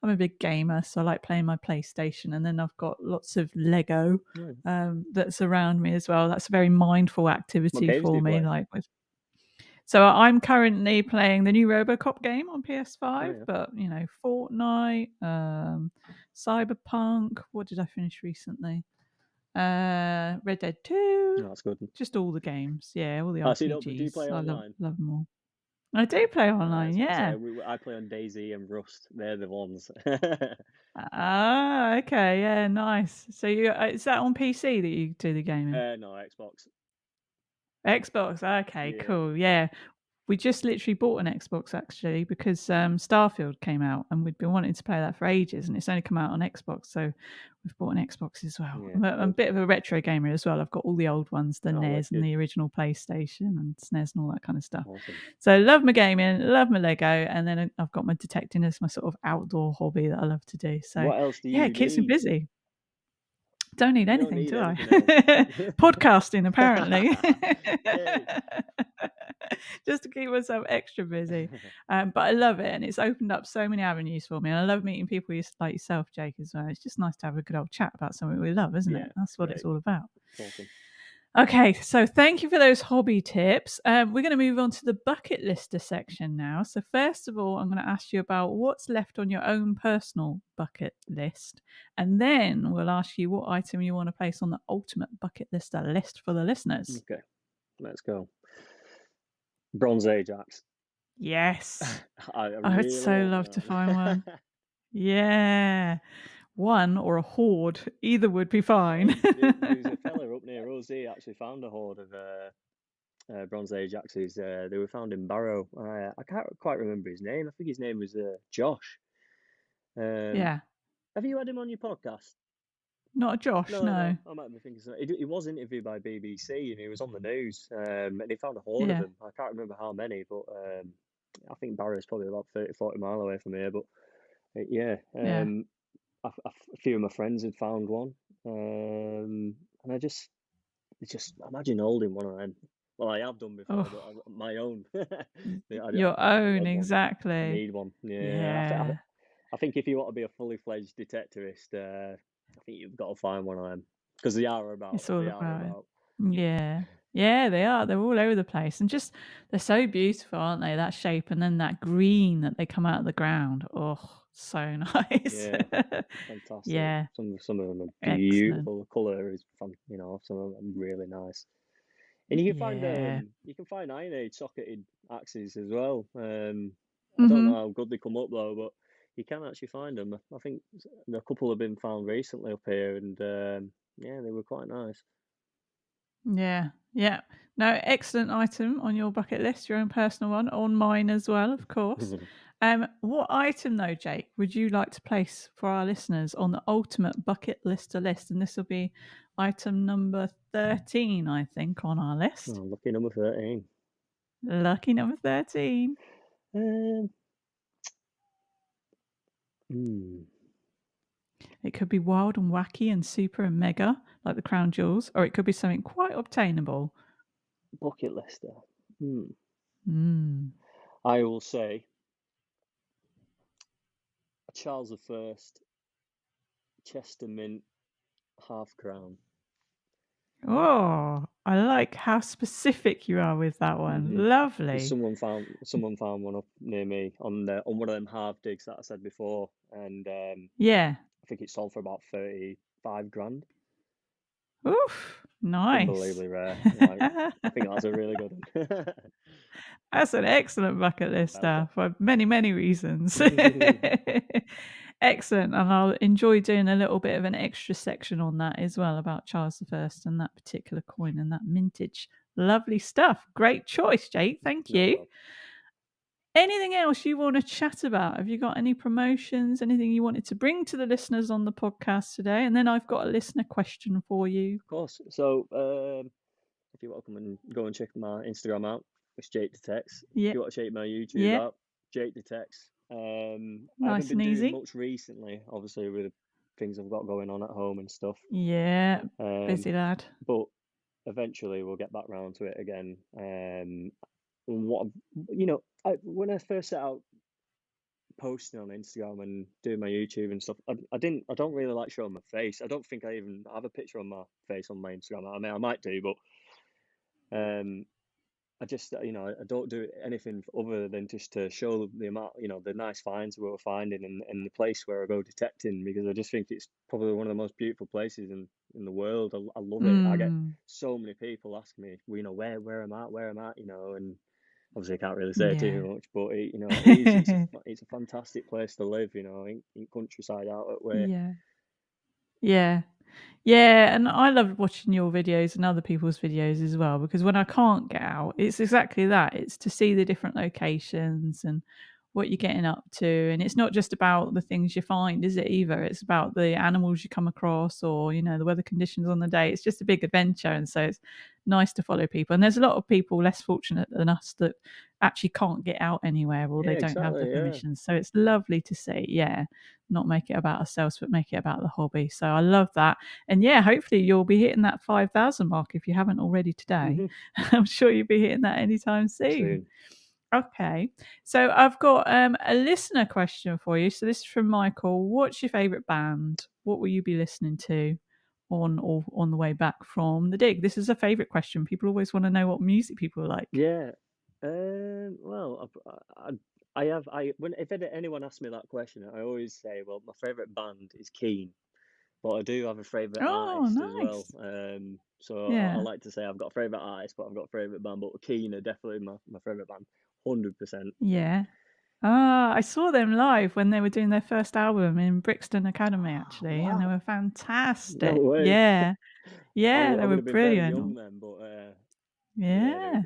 Speaker 1: a big gamer, so I like playing my PlayStation, and then I've got lots of Lego
Speaker 2: Hmm.
Speaker 1: that's around me as well. That's a very mindful
Speaker 2: What
Speaker 1: activity
Speaker 2: games do
Speaker 1: for
Speaker 2: you
Speaker 1: me.
Speaker 2: play?
Speaker 1: Like with, so I'm currently playing the new RoboCop game on
Speaker 2: Oh
Speaker 1: PS5,
Speaker 2: yeah,
Speaker 1: but Fortnite, Cyberpunk. What did I finish recently? Red Dead 2,
Speaker 2: no, that's good.
Speaker 1: just all the games. Yeah, all the
Speaker 2: I see. Do you
Speaker 1: RPGs.
Speaker 2: play
Speaker 1: I love
Speaker 2: online?
Speaker 1: love them all. I do play online.
Speaker 2: Nice.
Speaker 1: Yeah.
Speaker 2: So I play on Daisy and Rust. They're the ones.
Speaker 1: Ah, okay, yeah, nice. So you is that on PC that you do the gaming?
Speaker 2: No, Xbox.
Speaker 1: Xbox. Okay,
Speaker 2: Yeah,
Speaker 1: cool. Yeah, we just literally bought an Xbox actually because Starfield came out and we'd been wanting to play that for ages, and it's only come out on Xbox, so we've bought an Xbox as well.
Speaker 2: yeah,
Speaker 1: I'm a
Speaker 2: good.
Speaker 1: bit of a retro gamer as well. I've got all the old ones, the
Speaker 2: Oh,
Speaker 1: NES and
Speaker 2: wicked.
Speaker 1: the original PlayStation and SNES and all that kind of stuff.
Speaker 2: Awesome.
Speaker 1: So love my gaming, love my Lego, and then I've got my detecting as my sort of outdoor hobby that I love to do. So
Speaker 2: What else do
Speaker 1: yeah,
Speaker 2: you
Speaker 1: it keeps me
Speaker 2: need?
Speaker 1: busy. Don't need
Speaker 2: You don't
Speaker 1: anything,
Speaker 2: need
Speaker 1: do I?
Speaker 2: anything else.
Speaker 1: Podcasting, apparently.
Speaker 2: Yay.
Speaker 1: Just to keep myself extra busy. But I love it, and it's opened up so many avenues for me. And I love meeting people like yourself, Jake, as well. It's just nice to have a good old chat about something we love, isn't
Speaker 2: Yeah,
Speaker 1: it? That's what it's
Speaker 2: great.
Speaker 1: all about.
Speaker 2: Awesome.
Speaker 1: Okay, so thank you for those hobby tips. We're going to move on to the bucket lister section now. So, first of all, I'm going to ask you about what's left on your own personal bucket list. And then we'll ask you what item you want to place on the ultimate bucket lister list for the listeners.
Speaker 2: Okay, let's go. Bronze Age axe.
Speaker 1: Yes.
Speaker 2: I
Speaker 1: I would
Speaker 2: really
Speaker 1: so
Speaker 2: want
Speaker 1: love to find one.
Speaker 2: one.
Speaker 1: Yeah. One or a horde. Either would be fine.
Speaker 2: Hey, there's a fella up near us. He actually found a hoard of Bronze Age axes. They were found in Barrow. I can't quite remember his name. I think his name was Josh. Um,
Speaker 1: Yeah.
Speaker 2: have you had him on your podcast?
Speaker 1: Not a Josh,
Speaker 2: No,
Speaker 1: no.
Speaker 2: no. I might be thinking so. He was interviewed by BBC and he was on the news. And he found a hoard of
Speaker 1: Yeah.
Speaker 2: them. I can't remember how many, but I think Barrow's probably about 30, 40 mile away from here. But yeah,
Speaker 1: Yeah.
Speaker 2: a few of my friends had found one. And I just imagine holding one of them. Well, I have done before, but
Speaker 1: Oh,
Speaker 2: my own. Yeah,
Speaker 1: your
Speaker 2: I
Speaker 1: own,
Speaker 2: want one. I
Speaker 1: exactly.
Speaker 2: need one. Yeah,
Speaker 1: Yeah.
Speaker 2: I think if you want to be a fully fledged detectorist, I think you've got to find one of them because they are about.
Speaker 1: It's all
Speaker 2: They are
Speaker 1: about it.
Speaker 2: about.
Speaker 1: Yeah. Yeah, they are. They're all over the place. And just, they're so beautiful, aren't they? That shape and then that green that they come out of the ground. Oh, so nice.
Speaker 2: Yeah, fantastic.
Speaker 1: Yeah.
Speaker 2: Some of them are
Speaker 1: Excellent.
Speaker 2: beautiful. The color is fun. Some of them are really nice. And
Speaker 1: Yeah.
Speaker 2: you can find Iron Age socketed axes as well. I don't know
Speaker 1: Mm-hmm.
Speaker 2: how good they come up though, but you can actually find them. I think a couple have been found recently up here, and yeah, they were quite nice.
Speaker 1: Yeah. Yeah. No, excellent item on your bucket list, your own personal one, on mine as well, of course. What item though, Jake, would you like to place for our listeners on the ultimate bucket lister list? And this will be item number 13, I think, on our list.
Speaker 2: Oh, lucky number 13.
Speaker 1: Lucky number 13.
Speaker 2: Um, hmm,
Speaker 1: It could be wild and wacky and super and mega, like the crown jewels, or it could be something quite obtainable.
Speaker 2: bucket lister. Hmm.
Speaker 1: Mm.
Speaker 2: I will say Charles I, Chester Mint, half crown.
Speaker 1: Oh, I like how specific you are with that one.
Speaker 2: Because
Speaker 1: Lovely.
Speaker 2: someone found one up near me on one of them half digs that I said before, and
Speaker 1: Yeah.
Speaker 2: I think it sold for about 35 grand.
Speaker 1: Oof. Nice.
Speaker 2: Unbelievably rare. Like, I think that's a really good one.
Speaker 1: That's an excellent bucket list
Speaker 2: Well done.
Speaker 1: for many, many reasons. Excellent. And I'll enjoy doing a little bit of an extra section on that as well about Charles I and that particular coin and that mintage. Lovely stuff. Great choice, Jake. Thank
Speaker 2: No
Speaker 1: you.
Speaker 2: problem.
Speaker 1: Anything else you want to chat about? Have you got any promotions, anything you wanted to bring to the listeners on the podcast today? And then I've got a listener question for you.
Speaker 2: Of course. So, if you want to come and go and check my Instagram out, it's Jake Detects. If
Speaker 1: Yeah.
Speaker 2: you want to check my YouTube
Speaker 1: Yeah.
Speaker 2: out, Jake Detects. I haven't
Speaker 1: Nice
Speaker 2: been
Speaker 1: and
Speaker 2: doing
Speaker 1: easy.
Speaker 2: much recently, obviously with the things I've got going on at home and stuff.
Speaker 1: Yeah.
Speaker 2: Um,
Speaker 1: Busy lad.
Speaker 2: but eventually we'll get back round to it again. What when I first set out posting on Instagram and doing my YouTube and stuff, I don't really like showing my face. I don't think I even have a picture of my face on my Instagram. I mean, I might do, but I just, I don't do anything other than just to show the amount, the nice finds we were finding and the place where I go detecting, because I just think it's probably one of the most beautiful places in the world. I love it. I get
Speaker 1: Mm.
Speaker 2: so many people asking me, where I'm at, and obviously I can't really say
Speaker 1: Yeah.
Speaker 2: too much, but it's a fantastic place to live, in countryside out that way.
Speaker 1: Yeah. Yeah. Yeah, and I love watching your videos and other people's videos as well, because when I can't get out, it's exactly that. It's to see the different locations and what you're getting up to. And it's not just about the things you find, is it either? It's about the animals you come across or, the weather conditions on the day. It's just a big adventure. And so it's nice to follow people. And there's a lot of people less fortunate than us that actually can't get out anywhere or
Speaker 2: Yeah,
Speaker 1: they don't have the
Speaker 2: exactly. Yeah.
Speaker 1: permission. So it's lovely to see, yeah, not make it about ourselves, but make it about the hobby. So I love that. And yeah, hopefully you'll be hitting that 5,000 mark if you haven't already today.
Speaker 2: Hmm.
Speaker 1: I'm sure you'll be hitting that anytime soon.
Speaker 2: Soon.
Speaker 1: Okay. So I've got a listener question for you. So this is from Michael. What's your favourite band? What will you be listening to on the way back from the dig? This is a favourite question. People always want to know what music people like.
Speaker 2: Yeah. Well, when if anyone asks me that question, I always say, well, my favorite band is Keen, but I do have a favorite
Speaker 1: Oh,
Speaker 2: artist as well.
Speaker 1: nice.
Speaker 2: So I
Speaker 1: Yeah.
Speaker 2: like to say I've got a favorite artist, but I've got a favorite band. But Keen are definitely my favorite band, 100%.
Speaker 1: Yeah. Ah, I saw them live when they were doing their first album in Brixton Academy, actually, and they
Speaker 2: Wow,
Speaker 1: were
Speaker 2: no
Speaker 1: fantastic.
Speaker 2: way.
Speaker 1: Yeah. Yeah,
Speaker 2: I
Speaker 1: they
Speaker 2: would
Speaker 1: were
Speaker 2: have been very young
Speaker 1: brilliant.
Speaker 2: then, but yeah,
Speaker 1: Yeah.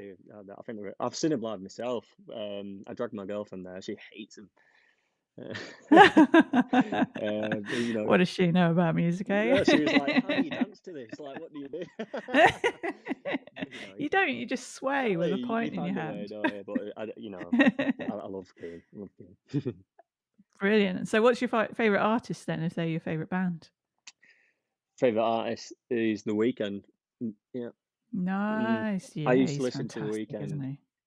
Speaker 2: I think I've seen them live myself. I dragged my girlfriend there. She hates them. But,
Speaker 1: What does she know about music, eh?
Speaker 2: yeah, she was like, "How do you dance to this? Like, what do you do?" But,
Speaker 1: You don't, you just sway with a
Speaker 2: you
Speaker 1: pint in your
Speaker 2: find a way,
Speaker 1: hand.
Speaker 2: don't you? But I love Keen. Love Keen.
Speaker 1: Brilliant. So what's your favourite artist then, if they're your favourite band?
Speaker 2: Favorite artist is The Weeknd. Yeah.
Speaker 1: Nice.
Speaker 2: I
Speaker 1: Yeah,
Speaker 2: used to
Speaker 1: he's
Speaker 2: listen to The
Speaker 1: fantastic, isn't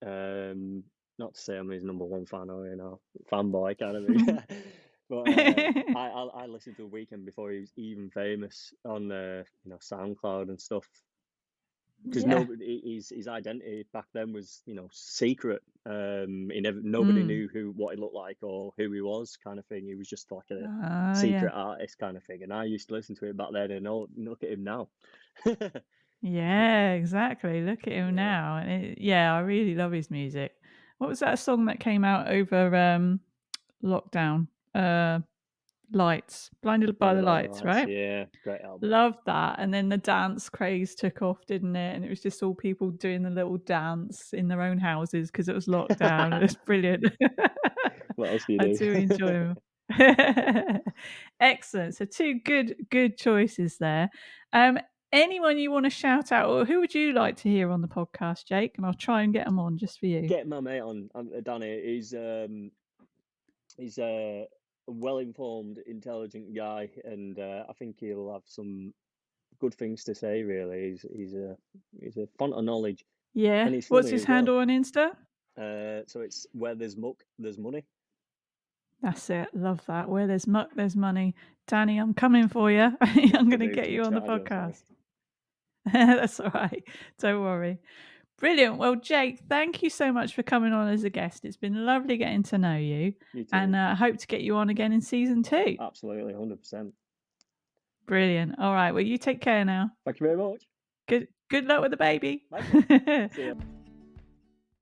Speaker 2: Weeknd.
Speaker 1: he?
Speaker 2: Not to say I'm his number one fan or fanboy kind of thing, but I listened to The Weeknd before he was even famous on SoundCloud and stuff. Because
Speaker 1: Yeah.
Speaker 2: his identity back then was secret. Nobody
Speaker 1: Mm.
Speaker 2: knew what he looked like or who he was, kind of thing. He was just like a
Speaker 1: Oh, yeah.
Speaker 2: secret artist kind of thing. And I used to listen to it back then, and look at him now.
Speaker 1: Yeah, exactly. Look at him
Speaker 2: Yeah,
Speaker 1: now. And yeah, I really love his music. What was that song that came out over lockdown? Lights. Blinded by
Speaker 2: Blinded
Speaker 1: the
Speaker 2: by the
Speaker 1: Lights,
Speaker 2: Lights.
Speaker 1: right?
Speaker 2: Yeah, great album.
Speaker 1: Loved that. And then the dance craze took off, didn't it? And it was just all people doing the little dance in their own houses because it was lockdown. It was brilliant.
Speaker 2: What else do you
Speaker 1: I
Speaker 2: do?
Speaker 1: do enjoy them. Excellent. So two good choices there. Um, anyone you want to shout out, or who would you like to hear on the podcast, Jake? And I'll try and get them on just for you.
Speaker 2: Get my mate on, Danny. He's a well-informed, intelligent guy, and I think he'll have some good things to say. Really, he's a font of knowledge,
Speaker 1: Yeah.
Speaker 2: and he's
Speaker 1: What's
Speaker 2: funny
Speaker 1: his
Speaker 2: as well.
Speaker 1: handle on Insta?
Speaker 2: So it's where there's muck, there's money.
Speaker 1: That's it. Love that. Where there's muck, there's money. Danny, I'm coming for you.
Speaker 2: You have
Speaker 1: I'm
Speaker 2: to
Speaker 1: going to
Speaker 2: move
Speaker 1: get
Speaker 2: to the
Speaker 1: you on the
Speaker 2: charger. Sorry.
Speaker 1: podcast. That's all right. Don't worry. Brilliant. Well, Jake, thank you so much for coming on as a guest. It's been lovely getting to know you,
Speaker 2: You
Speaker 1: and
Speaker 2: too.
Speaker 1: I hope to get you on again in season 2.
Speaker 2: Absolutely, 100%.
Speaker 1: Brilliant. All right. Well, you take care now.
Speaker 2: Thank you very much.
Speaker 1: Good luck with the baby.
Speaker 2: Thank you. See you.